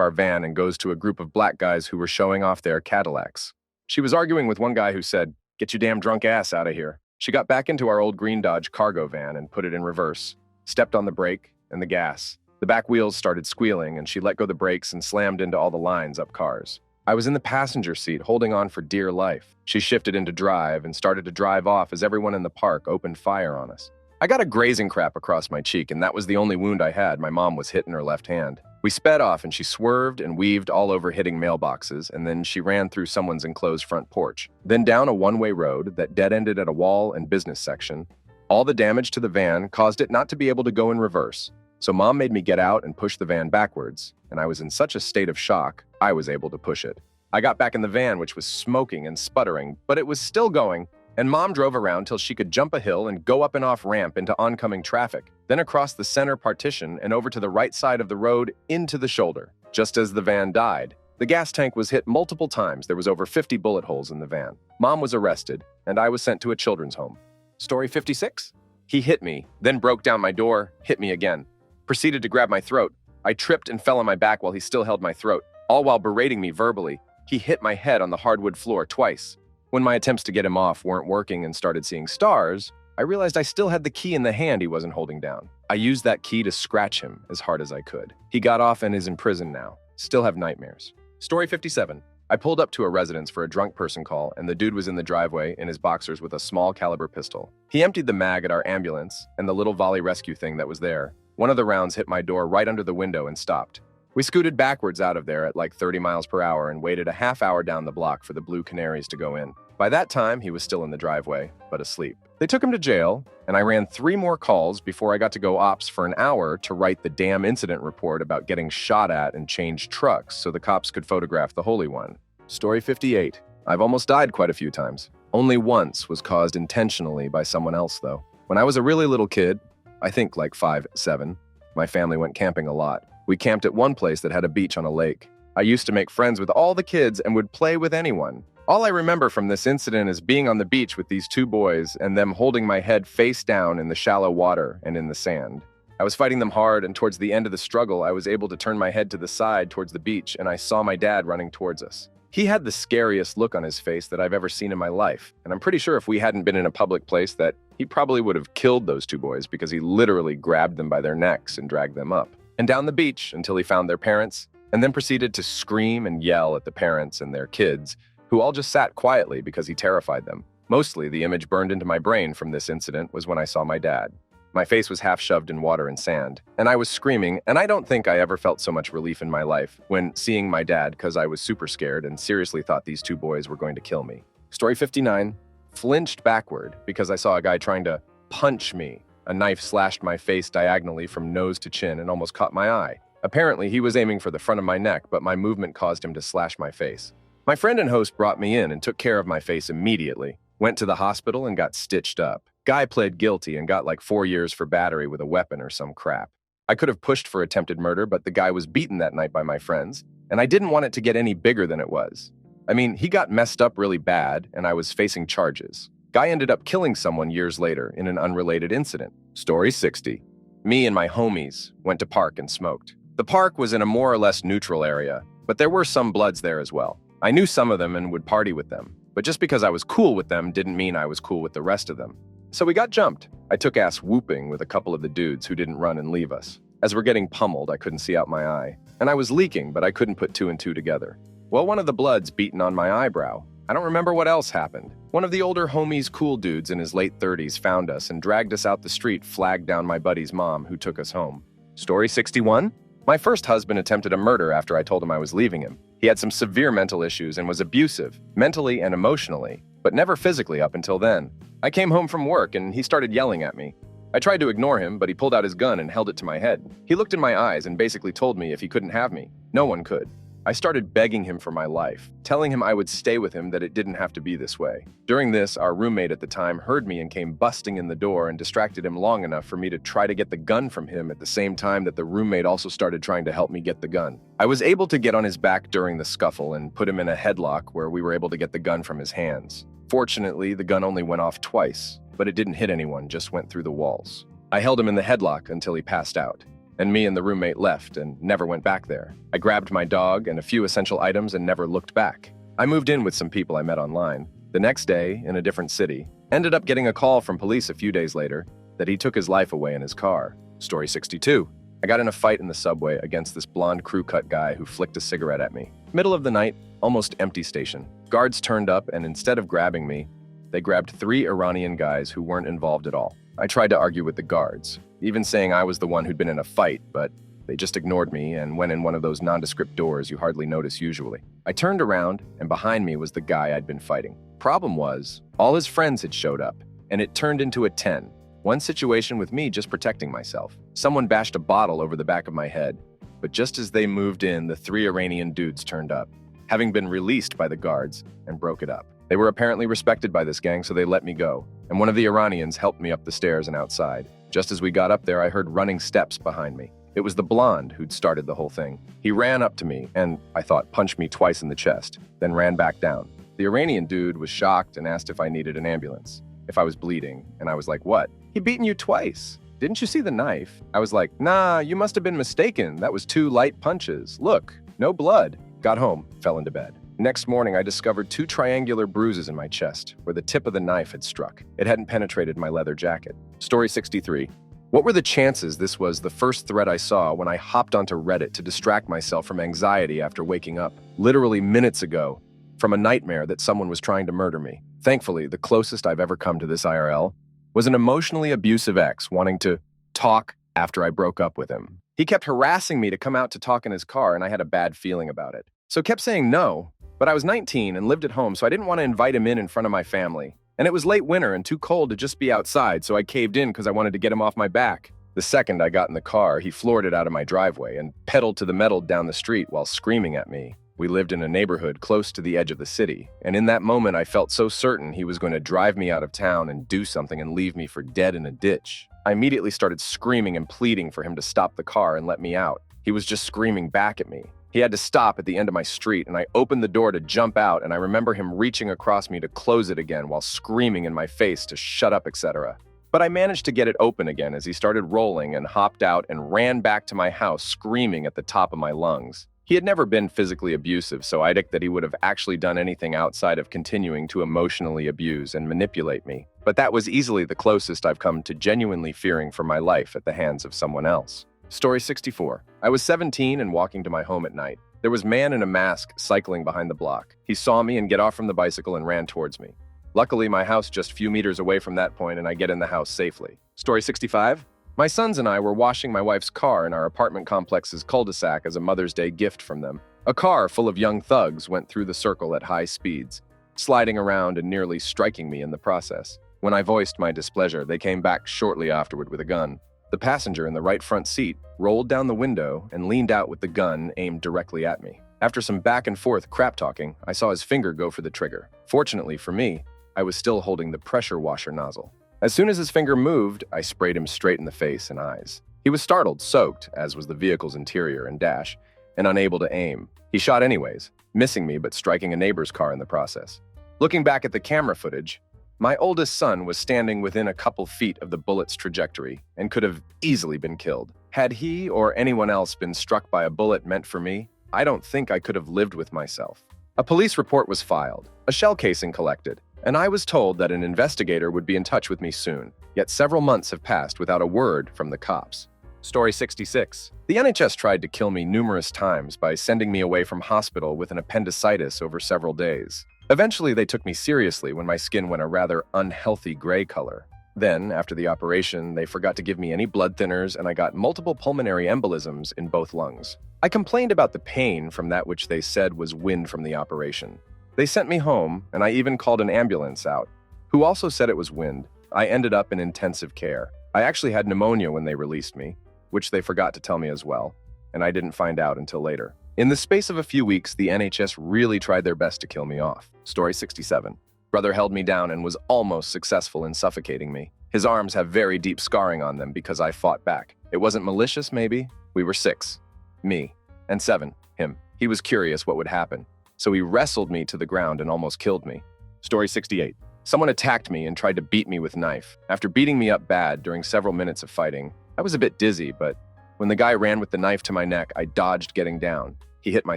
our van and goes to a group of black guys who were showing off their Cadillacs. She was arguing with one guy who said, "Get your damn drunk ass out of here." She got back into our old green Dodge cargo van and put it in reverse, stepped on the brake and the gas. The back wheels started squealing, and she let go the brakes and slammed into all the lines up cars. I was in the passenger seat, holding on for dear life. She shifted into drive and started to drive off as everyone in the park opened fire on us. I got a grazing crap across my cheek, and that was the only wound I had. My mom was hit in her left hand. We sped off, and she swerved and weaved all over hitting mailboxes, and then she ran through someone's enclosed front porch. Then down a one-way road that dead-ended at a wall and business section. All the damage to the van caused it not to be able to go in reverse. So Mom made me get out and push the van backwards, and I was in such a state of shock, I was able to push it. I got back in the van, which was smoking and sputtering, but it was still going, and Mom drove around till she could jump a hill and go up an off-ramp into oncoming traffic, then across the center partition and over to the right side of the road into the shoulder. Just as the van died, the gas tank was hit multiple times. There was over 50 bullet holes in the van. Mom was arrested, and I was sent to a children's home. Story 56. He hit me, then broke down my door, hit me again. Proceeded to grab my throat. I tripped and fell on my back while he still held my throat, all while berating me verbally. He hit my head on the hardwood floor twice. When my attempts to get him off weren't working and started seeing stars, I realized I still had the key in the hand he wasn't holding down. I used that key to scratch him as hard as I could. He got off and is in prison now. Still have nightmares. Story 57. I pulled up to a residence for a drunk person call, and the dude was in the driveway in his boxers with a small caliber pistol. He emptied the mag at our ambulance and the little volley rescue thing that was there. One of the rounds hit my door right under the window and stopped. We scooted backwards out of there at like 30 miles per hour and waited a half hour down the block for the Blue Canaries to go in. By that time, he was still in the driveway, but asleep. They took him to jail, and I ran 3 more calls before I got to go ops for an hour to write the damn incident report about getting shot at and change trucks so the cops could photograph the Holy One. Story 58. I've almost died quite a few times. Only once was caused intentionally by someone else, though. When I was a really little kid, I think like 5, 7, my family went camping a lot. We camped at one place that had a beach on a lake. I used to make friends with all the kids and would play with anyone. All I remember from this incident is being on the beach with these 2 boys and them holding my head face down in the shallow water and in the sand. I was fighting them hard, and towards the end of the struggle, I was able to turn my head to the side towards the beach, and I saw my dad running towards us. He had the scariest look on his face that I've ever seen in my life, and I'm pretty sure if we hadn't been in a public place that he probably would have killed those 2 boys because he literally grabbed them by their necks and dragged them up and down the beach until he found their parents, and then proceeded to scream and yell at the parents and their kids, who all just sat quietly because he terrified them. Mostly, the image burned into my brain from this incident was when I saw my dad. My face was half shoved in water and sand, and I was screaming, and I don't think I ever felt so much relief in my life when seeing my dad because I was super scared and seriously thought these 2 boys were going to kill me. Story 59. Flinched backward because I saw a guy trying to punch me. A knife slashed my face diagonally from nose to chin and almost caught my eye. Apparently, he was aiming for the front of my neck, but my movement caused him to slash my face. My friend and host brought me in and took care of my face immediately. Went to the hospital and got stitched up. Guy pled guilty and got like 4 years for battery with a weapon or some crap. I could have pushed for attempted murder, but the guy was beaten that night by my friends, and I didn't want it to get any bigger than it was. I mean, he got messed up really bad, and I was facing charges. Guy ended up killing someone years later in an unrelated incident. Story 60. Me and my homies went to park and smoked. The park was in a more or less neutral area, but there were some bloods there as well. I knew some of them and would party with them, but just because I was cool with them didn't mean I was cool with the rest of them. So we got jumped. I took ass whooping with a couple of the dudes who didn't run and leave us. As we're getting pummeled, I couldn't see out my eye, and I was leaking, but I couldn't put two and two together. Well, one of the bloods beaten on my eyebrow. I don't remember what else happened. One of the older homies, cool dudes in his late 30s, found us and dragged us out the street, flagged down my buddy's mom, who took us home. Story 61? My first husband attempted a murder after I told him I was leaving him. He had some severe mental issues and was abusive, mentally and emotionally, but never physically up until then. I came home from work and he started yelling at me. I tried to ignore him, but he pulled out his gun and held it to my head. He looked in my eyes and basically told me if he couldn't have me, no one could. I started begging him for my life, telling him I would stay with him, that it didn't have to be this way. During this, our roommate at the time heard me and came busting in the door and distracted him long enough for me to try to get the gun from him at the same time that the roommate also started trying to help me get the gun. I was able to get on his back during the scuffle and put him in a headlock where we were able to get the gun from his hands. Fortunately, the gun only went off twice, but it didn't hit anyone, just went through the walls. I held him in the headlock until he passed out, and me and the roommate left and never went back there. I grabbed my dog and a few essential items and never looked back. I moved in with some people I met online. The next day, in a different city, ended up getting a call from police a few days later that he took his life away in his car. Story 62. I got in a fight in the subway against this blonde crew cut guy who flicked a cigarette at me. Middle of the night, almost empty station. Guards turned up and instead of grabbing me, they grabbed 3 Iranian guys who weren't involved at all. I tried to argue with the guards, even saying I was the one who'd been in a fight, but they just ignored me and went in one of those nondescript doors you hardly notice usually. I turned around, and behind me was the guy I'd been fighting. Problem was, all his friends had showed up, and it turned into a 10. One situation with me just protecting myself. Someone bashed a bottle over the back of my head, but just as they moved in, the 3 Iranian dudes turned up, having been released by the guards, and broke it up. They were apparently respected by this gang, so they let me go, and one of the Iranians helped me up the stairs and outside. Just as we got up there, I heard running steps behind me. It was the blonde who'd started the whole thing. He ran up to me and, I thought, punched me twice in the chest, then ran back down. The Iranian dude was shocked and asked if I needed an ambulance, if I was bleeding, and I was like, what? He beaten you twice. Didn't you see the knife? I was like, nah, you must have been mistaken. That was 2 light punches. Look, no blood. Got home, fell into bed. Next morning, I discovered 2 triangular bruises in my chest where the tip of the knife had struck. It hadn't penetrated my leather jacket. Story 63. What were the chances this was the first thread I saw when I hopped onto Reddit to distract myself from anxiety after waking up, literally minutes ago, from a nightmare that someone was trying to murder me? Thankfully, the closest I've ever come to this IRL was an emotionally abusive ex wanting to talk after I broke up with him. He kept harassing me to come out to talk in his car, and I had a bad feeling about it. So kept saying no. But I was 19 and lived at home, so I didn't want to invite him in front of my family. And it was late winter and too cold to just be outside, so I caved in because I wanted to get him off my back. The second I got in the car, he floored it out of my driveway and pedaled to the metal down the street while screaming at me. We lived in a neighborhood close to the edge of the city, and in that moment I felt so certain he was going to drive me out of town and do something and leave me for dead in a ditch. I immediately started screaming and pleading for him to stop the car and let me out. He was just screaming back at me. He had to stop at the end of my street, and I opened the door to jump out, and I remember him reaching across me to close it again while screaming in my face to shut up, etc. But I managed to get it open again as he started rolling and hopped out and ran back to my house screaming at the top of my lungs. He had never been physically abusive, so I'd think that he would have actually done anything outside of continuing to emotionally abuse and manipulate me. But that was easily the closest I've come to genuinely fearing for my life at the hands of someone else. Story 64. I was 17 and walking to my home at night. There was a man in a mask cycling behind the block. He saw me and get off from the bicycle and ran towards me. Luckily, my house just a few meters away from that point, and I get in the house safely. Story 65. My sons and I were washing my wife's car in our apartment complex's cul-de-sac as a Mother's Day gift from them. A car full of young thugs went through the circle at high speeds, sliding around and nearly striking me in the process. When I voiced my displeasure, they came back shortly afterward with a gun. The passenger in the right front seat rolled down the window and leaned out with the gun aimed directly at me. After some back and forth crap talking, I saw his finger go for the trigger. Fortunately for me, I was still holding the pressure washer nozzle. As soon as his finger moved, I sprayed him straight in the face and eyes. He was startled, soaked, as was the vehicle's interior and dash, and unable to aim. He shot anyways, missing me but striking a neighbor's car in the process. Looking back at the camera footage, my oldest son was standing within a couple feet of the bullet's trajectory and could have easily been killed. Had he or anyone else been struck by a bullet meant for me, I don't think I could have lived with myself. A police report was filed, a shell casing collected, and I was told that an investigator would be in touch with me soon. Yet several months have passed without a word from the cops. Story 66. The NHS tried to kill me numerous times by sending me away from hospital with an appendicitis over several days. Eventually, they took me seriously when my skin went a rather unhealthy gray color. Then, after the operation, they forgot to give me any blood thinners and I got multiple pulmonary embolisms in both lungs. I complained about the pain from that which they said was wind from the operation. They sent me home, and I even called an ambulance out, who also said it was wind. I ended up in intensive care. I actually had pneumonia when they released me, which they forgot to tell me as well, and I didn't find out until later. In the space of a few weeks, the NHS really tried their best to kill me off. Story 67. Brother held me down and was almost successful in suffocating me. His arms have very deep scarring on them because I fought back. It wasn't malicious, maybe? We were 6. Me. And 7. Him. He was curious what would happen, so he wrestled me to the ground and almost killed me. Story 68. Someone attacked me and tried to beat me with a knife. After beating me up bad during several minutes of fighting, I was a bit dizzy, but when the guy ran with the knife to my neck, I dodged getting down. He hit my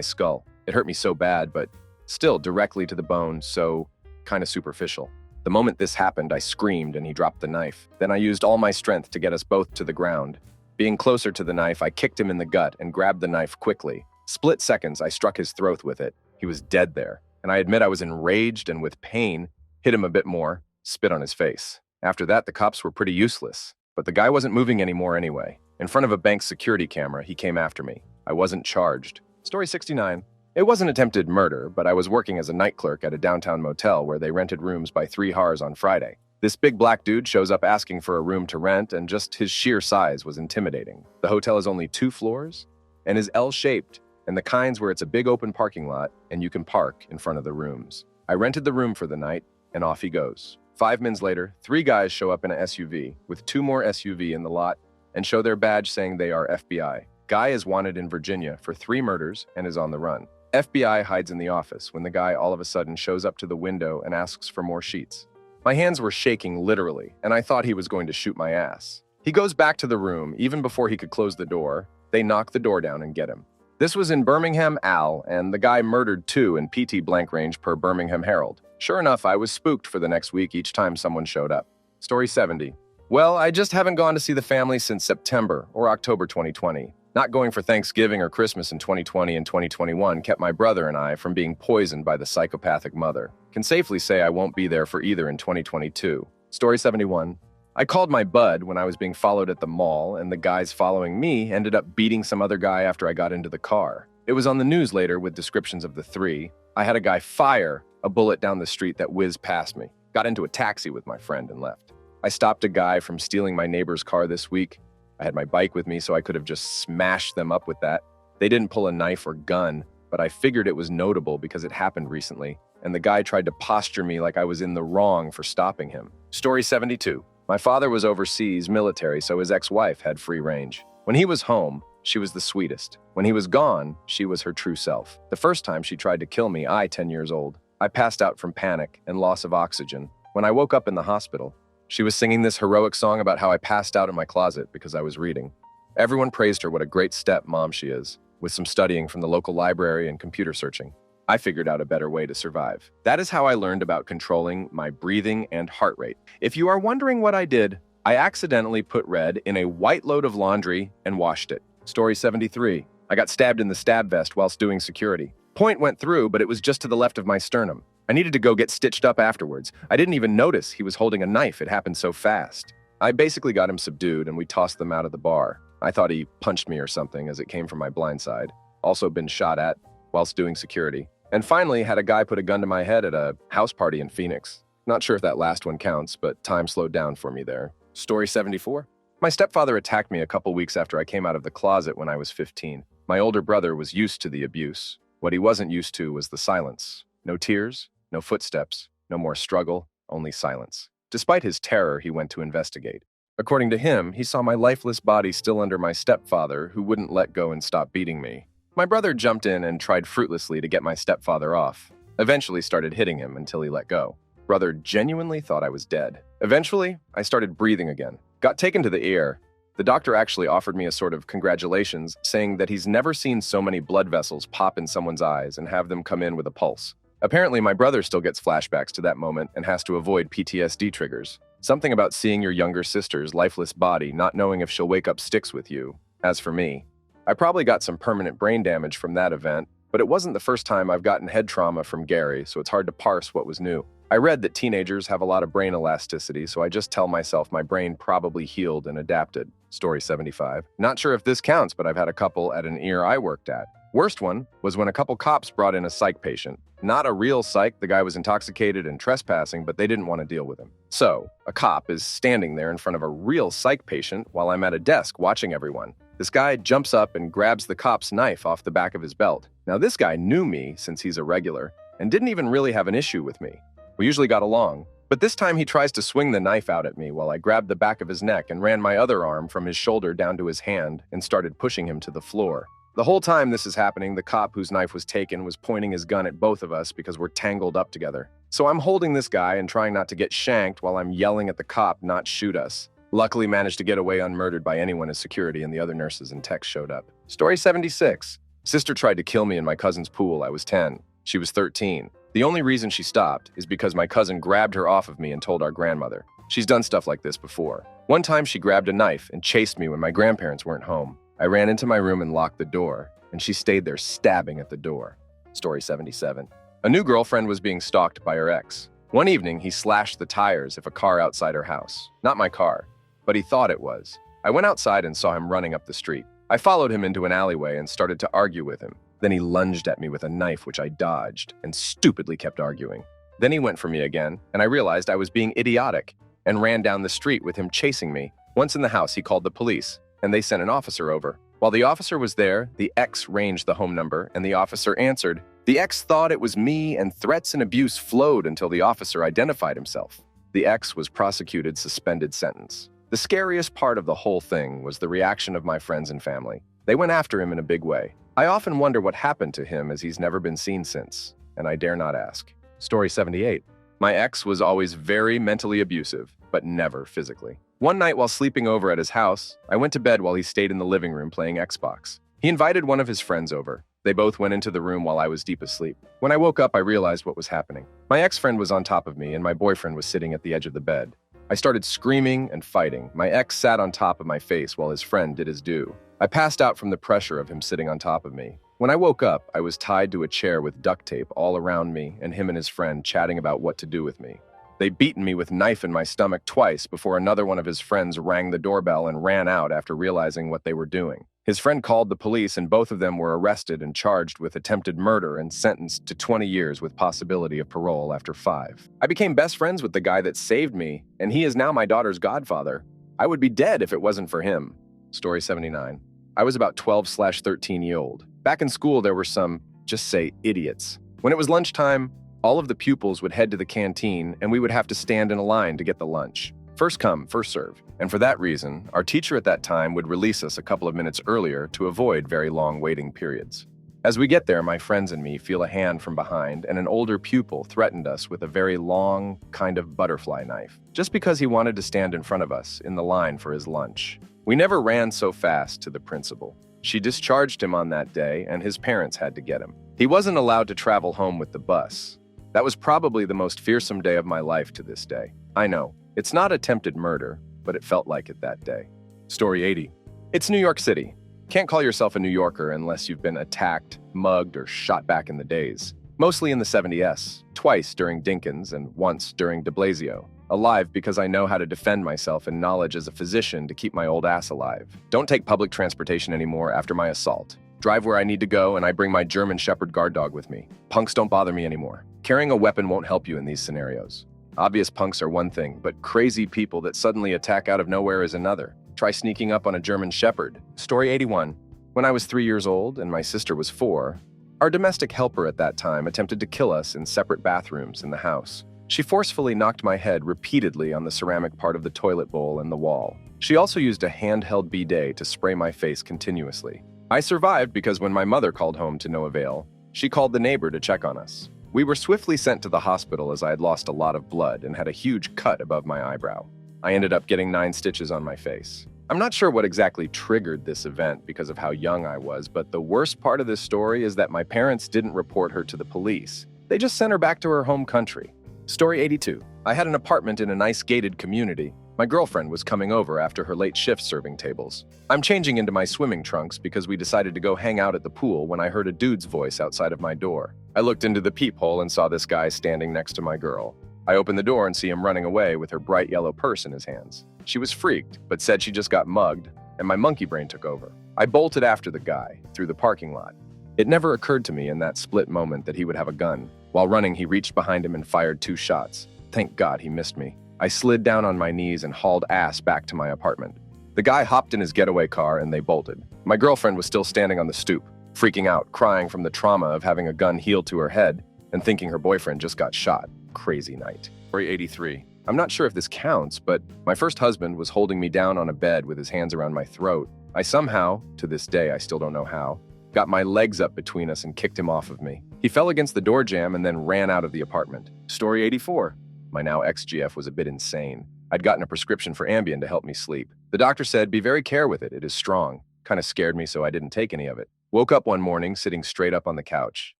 skull. It hurt me so bad, but still directly to the bone, so kind of superficial. The moment this happened, I screamed and he dropped the knife. Then I used all my strength to get us both to the ground. Being closer to the knife, I kicked him in the gut and grabbed the knife quickly. Split seconds, I struck his throat with it. He was dead there, and I admit I was enraged and with pain, hit him a bit more, spit on his face. After that, the cops were pretty useless, but the guy wasn't moving anymore anyway. In front of a bank's security camera, he came after me. I wasn't charged. Story 69. It wasn't attempted murder, but I was working as a night clerk at a downtown motel where they rented rooms by 3 hours on Friday. This big black dude shows up asking for a room to rent, and just his sheer size was intimidating. The hotel is only 2 floors and is L-shaped, and the kinds where it's a big open parking lot and you can park in front of the rooms. I rented the room for the night, and off he goes. 5 minutes later, 3 guys show up in an SUV with 2 more SUV in the lot and show their badge saying they are FBI. Guy is wanted in Virginia for 3 murders and is on the run. FBI hides in the office when the guy all of a sudden shows up to the window and asks for more sheets. My hands were shaking literally, and I thought he was going to shoot my ass. He goes back to the room even before he could close the door. They knock the door down and get him. This was in Birmingham, Al, and the guy murdered 2 in PT blank range per Birmingham Herald. Sure enough, I was spooked for the next week each time someone showed up. Story 70. Well, I just haven't gone to see the family since September or October 2020. Not going for Thanksgiving or Christmas in 2020 and 2021 kept my brother and I from being poisoned by the psychopathic mother. Can safely say I won't be there for either in 2022. Story 71. I called my bud when I was being followed at the mall, and the guys following me ended up beating some other guy after I got into the car. It was on the news later with descriptions of the 3. I had a guy fire a bullet down the street that whizzed past me. Got into a taxi with my friend and left. I stopped a guy from stealing my neighbor's car this week. I had my bike with me, so I could have just smashed them up with that. They didn't pull a knife or gun, but I figured it was notable because it happened recently, and the guy tried to posture me like I was in the wrong for stopping him. Story 72. My father was overseas military, so his ex-wife had free range. When he was home, she was the sweetest. When he was gone, she was her true self. The first time she tried to kill me, 10 years old, I passed out from panic and loss of oxygen. When I woke up in the hospital, she was singing this heroic song about how I passed out in my closet because I was reading. Everyone praised her what a great step-mom she is, with some studying from the local library and computer searching. I figured out a better way to survive. That is how I learned about controlling my breathing and heart rate. If you are wondering what I did, I accidentally put red in a white load of laundry and washed it. Story 73. I got stabbed in the stab vest whilst doing security. Point went through, but it was just to the left of my sternum. I needed to go get stitched up afterwards. I didn't even notice he was holding a knife. It happened so fast. I basically got him subdued and we tossed them out of the bar. I thought he punched me or something as it came from my blind side. Also been shot at whilst doing security. And finally had a guy put a gun to my head at a house party in Phoenix. Not sure if that last one counts, but time slowed down for me there. Story 74. My stepfather attacked me a couple weeks after I came out of the closet when I was 15. My older brother was used to the abuse. What he wasn't used to was the silence. No tears, no footsteps, no more struggle, only silence. Despite his terror, he went to investigate. According to him, he saw my lifeless body still under my stepfather, who wouldn't let go and stop beating me. My brother jumped in and tried fruitlessly to get my stepfather off. Eventually started hitting him until he let go. Brother genuinely thought I was dead. Eventually, I started breathing again. Got taken to the ER. The doctor actually offered me a sort of congratulations, saying that he's never seen so many blood vessels pop in someone's eyes and have them come in with a pulse. Apparently, my brother still gets flashbacks to that moment and has to avoid PTSD triggers. Something about seeing your younger sister's lifeless body, not knowing if she'll wake up, sticks with you. As for me, I probably got some permanent brain damage from that event, but it wasn't the first time I've gotten head trauma from Gary, so it's hard to parse what was new. I read that teenagers have a lot of brain elasticity, so I just tell myself my brain probably healed and adapted. Story 75. Not sure if this counts, but I've had a couple at an ER I worked at. Worst one was when a couple cops brought in a psych patient. Not a real psych, the guy was intoxicated and trespassing, but they didn't want to deal with him. So, a cop is standing there in front of a real psych patient while I'm at a desk watching everyone. This guy jumps up and grabs the cop's knife off the back of his belt. Now this guy knew me since he's a regular and didn't even really have an issue with me. We usually got along, but this time he tries to swing the knife out at me while I grabbed the back of his neck and ran my other arm from his shoulder down to his hand and started pushing him to the floor. The whole time this is happening, the cop whose knife was taken was pointing his gun at both of us because we're tangled up together. So I'm holding this guy and trying not to get shanked while I'm yelling at the cop not shoot us. Luckily managed to get away unmurdered by anyone as security and the other nurses and techs showed up. Story 76. Sister tried to kill me in my cousin's pool. I was 10. She was 13. The only reason she stopped is because my cousin grabbed her off of me and told our grandmother. She's done stuff like this before. One time she grabbed a knife and chased me when my grandparents weren't home. I ran into my room and locked the door, and she stayed there stabbing at the door. Story 77. A new girlfriend was being stalked by her ex. One evening, he slashed the tires of a car outside her house. Not my car, but he thought it was. I went outside and saw him running up the street. I followed him into an alleyway and started to argue with him. Then he lunged at me with a knife, which I dodged, and stupidly kept arguing. Then he went for me again, and I realized I was being idiotic, and ran down the street with him chasing me. Once in the house, he called the police, and they sent an officer over. While the officer was there, the ex ranged the home number, and the officer answered. The ex thought it was me, and threats and abuse flowed until the officer identified himself. The ex was prosecuted, suspended sentence. The scariest part of the whole thing was the reaction of my friends and family. They went after him in a big way. I often wonder what happened to him as he's never been seen since, and I dare not ask. Story 78. My ex was always very mentally abusive, but never physically. One night while sleeping over at his house, I went to bed while he stayed in the living room playing Xbox. He invited one of his friends over. They both went into the room while I was deep asleep. When I woke up, I realized what was happening. My ex-friend was on top of me, and my boyfriend was sitting at the edge of the bed. I started screaming and fighting. My ex sat on top of my face while his friend did his due. I passed out from the pressure of him sitting on top of me. When I woke up, I was tied to a chair with duct tape all around me and him and his friend chatting about what to do with me. They'd beaten me with a knife in my stomach twice before another one of his friends rang the doorbell and ran out after realizing what they were doing. His friend called the police and both of them were arrested and charged with attempted murder and sentenced to 20 years with possibility of parole after 5. I became best friends with the guy that saved me, and he is now my daughter's godfather. I would be dead if it wasn't for him. Story 79. I was about 12/13-year-old. Back in school, there were some, just say, idiots. When it was lunchtime, all of the pupils would head to the canteen and we would have to stand in a line to get the lunch. First come, first serve. And for that reason, our teacher at that time would release us a couple of minutes earlier to avoid very long waiting periods. As we get there, my friends and me feel a hand from behind and an older pupil threatened us with a very long, kind of butterfly knife, just because he wanted to stand in front of us in the line for his lunch. We never ran so fast to the principal. She discharged him on that day and his parents had to get him. He wasn't allowed to travel home with the bus. That was probably the most fearsome day of my life to this day. I know, it's not attempted murder, but it felt like it that day. Story 80. It's New York City. Can't call yourself a New Yorker unless you've been attacked, mugged, or shot back in the days. Mostly in the 70s, twice during Dinkins and once during de Blasio. Alive because I know how to defend myself and knowledge as a physician to keep my old ass alive. Don't take public transportation anymore after my assault. Drive where I need to go and I bring my German Shepherd guard dog with me. Punks don't bother me anymore. Carrying a weapon won't help you in these scenarios. Obvious punks are one thing, but crazy people that suddenly attack out of nowhere is another. Try sneaking up on a German Shepherd. Story 81. When I was 3 years old and my sister was 4, our domestic helper at that time attempted to kill us in separate bathrooms in the house. She forcefully knocked my head repeatedly on the ceramic part of the toilet bowl and the wall. She also used a handheld bidet to spray my face continuously. I survived because when my mother called home to no avail, she called the neighbor to check on us. We were swiftly sent to the hospital as I had lost a lot of blood and had a huge cut above my eyebrow. I ended up getting 9 stitches on my face. I'm not sure what exactly triggered this event because of how young I was, but the worst part of this story is that my parents didn't report her to the police. They just sent her back to her home country. Story 82. I had an apartment in a nice gated community. My girlfriend was coming over after her late shift serving tables. I'm changing into my swimming trunks because we decided to go hang out at the pool when I heard a dude's voice outside of my door. I looked into the peephole and saw this guy standing next to my girl. I opened the door and see him running away with her bright yellow purse in his hands. She was freaked, but said she just got mugged, and my monkey brain took over. I bolted after the guy, through the parking lot. It never occurred to me in that split moment that he would have a gun. While running, he reached behind him and fired 2 shots. Thank God he missed me. I slid down on my knees and hauled ass back to my apartment. The guy hopped in his getaway car and they bolted. My girlfriend was still standing on the stoop, freaking out, crying from the trauma of having a gun heeled to her head and thinking her boyfriend just got shot. Crazy night. Story 83. I'm not sure if this counts, but my first husband was holding me down on a bed with his hands around my throat. I somehow, to this day I still don't know how, got my legs up between us and kicked him off of me. He fell against the door jamb and then ran out of the apartment. Story 84. My now ex-GF was a bit insane. I'd gotten a prescription for Ambian to help me sleep. The doctor said, "Be very careful with it, it is strong." Kinda scared me, so I didn't take any of it. Woke up one morning sitting straight up on the couch,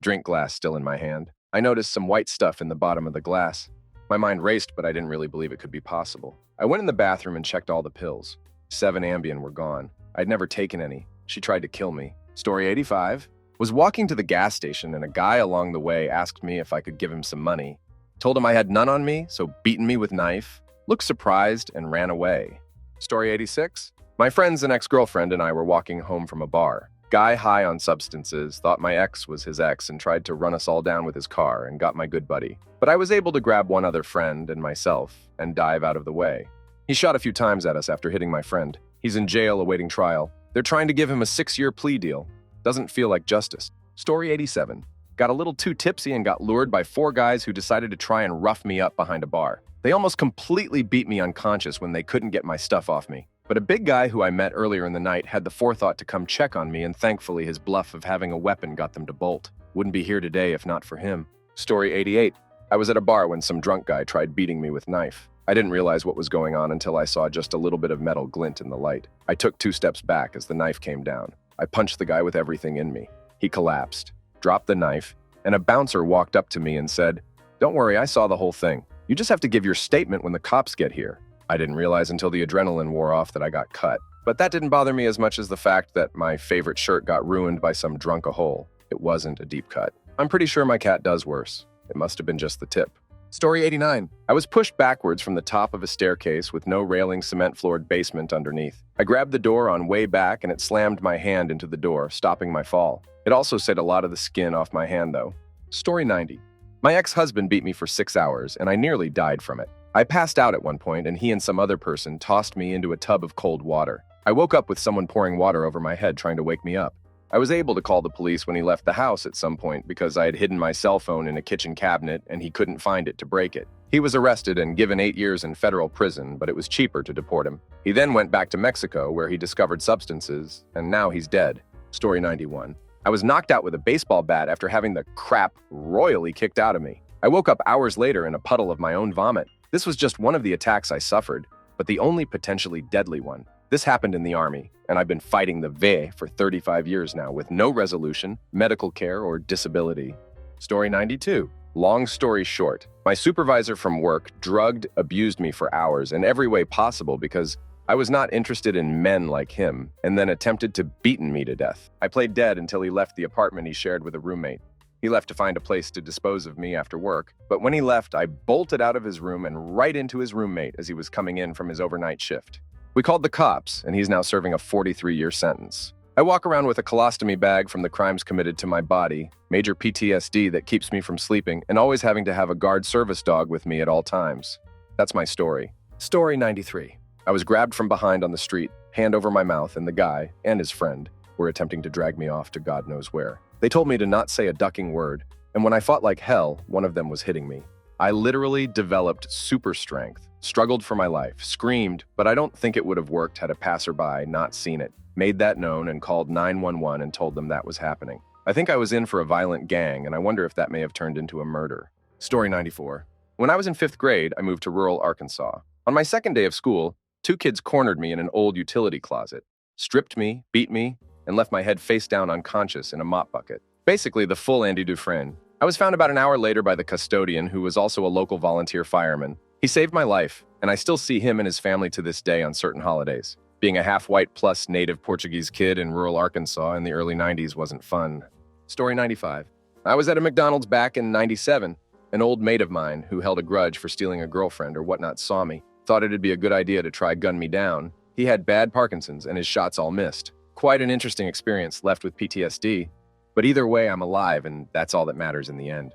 drink glass still in my hand. I noticed some white stuff in the bottom of the glass. My mind raced, but I didn't really believe it could be possible. I went in the bathroom and checked all the pills. 7 Ambian were gone. I'd never taken any. She tried to kill me. Story 85. Was walking to the gas station and a guy along the way asked me if I could give him some money. Told him I had none on me, so beaten me with knife, looked surprised, and ran away. Story 86. My friends and ex-girlfriend and I were walking home from a bar. Guy high on substances thought my ex was his ex and tried to run us all down with his car and got my good buddy. But I was able to grab one other friend and myself and dive out of the way. He shot a few times at us after hitting my friend. He's in jail awaiting trial. They're trying to give him a 6-year plea deal. Doesn't feel like justice. Story 87. Got a little too tipsy and got lured by 4 guys who decided to try and rough me up behind a bar. They almost completely beat me unconscious when they couldn't get my stuff off me. But a big guy who I met earlier in the night had the forethought to come check on me, and thankfully his bluff of having a weapon got them to bolt. Wouldn't be here today if not for him. Story 88. I was at a bar when some drunk guy tried beating me with knife. I didn't realize what was going on until I saw just a little bit of metal glint in the light. I took 2 steps back as the knife came down. I punched the guy with everything in me. He collapsed, dropped the knife, and a bouncer walked up to me and said, "Don't worry, I saw the whole thing. You just have to give your statement when the cops get here." I didn't realize until the adrenaline wore off that I got cut. But that didn't bother me as much as the fact that my favorite shirt got ruined by some drunk a hole. It wasn't a deep cut. I'm pretty sure my cat does worse. It must have been just the tip. Story 89. I was pushed backwards from the top of a staircase with no railing, cement-floored basement underneath. I grabbed the door on way back and it slammed my hand into the door, stopping my fall. It also set a lot of the skin off my hand, though. Story 90. My ex-husband beat me for 6 hours, and I nearly died from it. I passed out at one point, and he and some other person tossed me into a tub of cold water. I woke up with someone pouring water over my head trying to wake me up. I was able to call the police when he left the house at some point because I had hidden my cell phone in a kitchen cabinet and he couldn't find it to break it. He was arrested and given 8 years in federal prison, but it was cheaper to deport him. He then went back to Mexico where he discovered substances, and now he's dead. Story 91. I was knocked out with a baseball bat after having the crap royally kicked out of me. I woke up hours later in a puddle of my own vomit. This was just one of the attacks I suffered, but the only potentially deadly one. This happened in the Army, and I've been fighting the VE for 35 years now with no resolution, medical care, or disability. Story 92. Long story short, my supervisor from work drugged, abused me for hours in every way possible because I was not interested in men like him, and then attempted to beaten me to death. I played dead until he left the apartment he shared with a roommate. He left to find a place to dispose of me after work, but when he left, I bolted out of his room and right into his roommate as he was coming in from his overnight shift. We called the cops, and he's now serving a 43-year sentence. I walk around with a colostomy bag from the crimes committed to my body, major PTSD that keeps me from sleeping, and always having to have a guard service dog with me at all times. That's my story. Story 93. I was grabbed from behind on the street, hand over my mouth, and the guy and his friend were attempting to drag me off to God knows where. They told me to not say a ducking word, and when I fought like hell, one of them was hitting me. I literally developed super strength, struggled for my life, screamed, but I don't think it would have worked had a passerby not seen it. made that known, and called 911 and told them that was happening. I think I was in for a violent gang, and I wonder if that may have turned into a murder. Story 94. When I was in 5th grade, I moved to rural Arkansas. On my second day of school, 2 kids cornered me in an old utility closet, stripped me, beat me, and left my head face down unconscious in a mop bucket. Basically, the full Andy Dufresne. I was found about an hour later by the custodian, who was also a local volunteer fireman. He saved my life, and I still see him and his family to this day on certain holidays. Being a half-white plus native Portuguese kid in rural Arkansas in the early 90s wasn't fun. Story 95. I was at a McDonald's back in 97. An old mate of mine, who held a grudge for stealing a girlfriend or whatnot, saw me. Thought it'd be a good idea to try gun me down. He had bad Parkinson's and his shots all missed. Quite an interesting experience, left with PTSD. But either way, I'm alive, and that's all that matters in the end.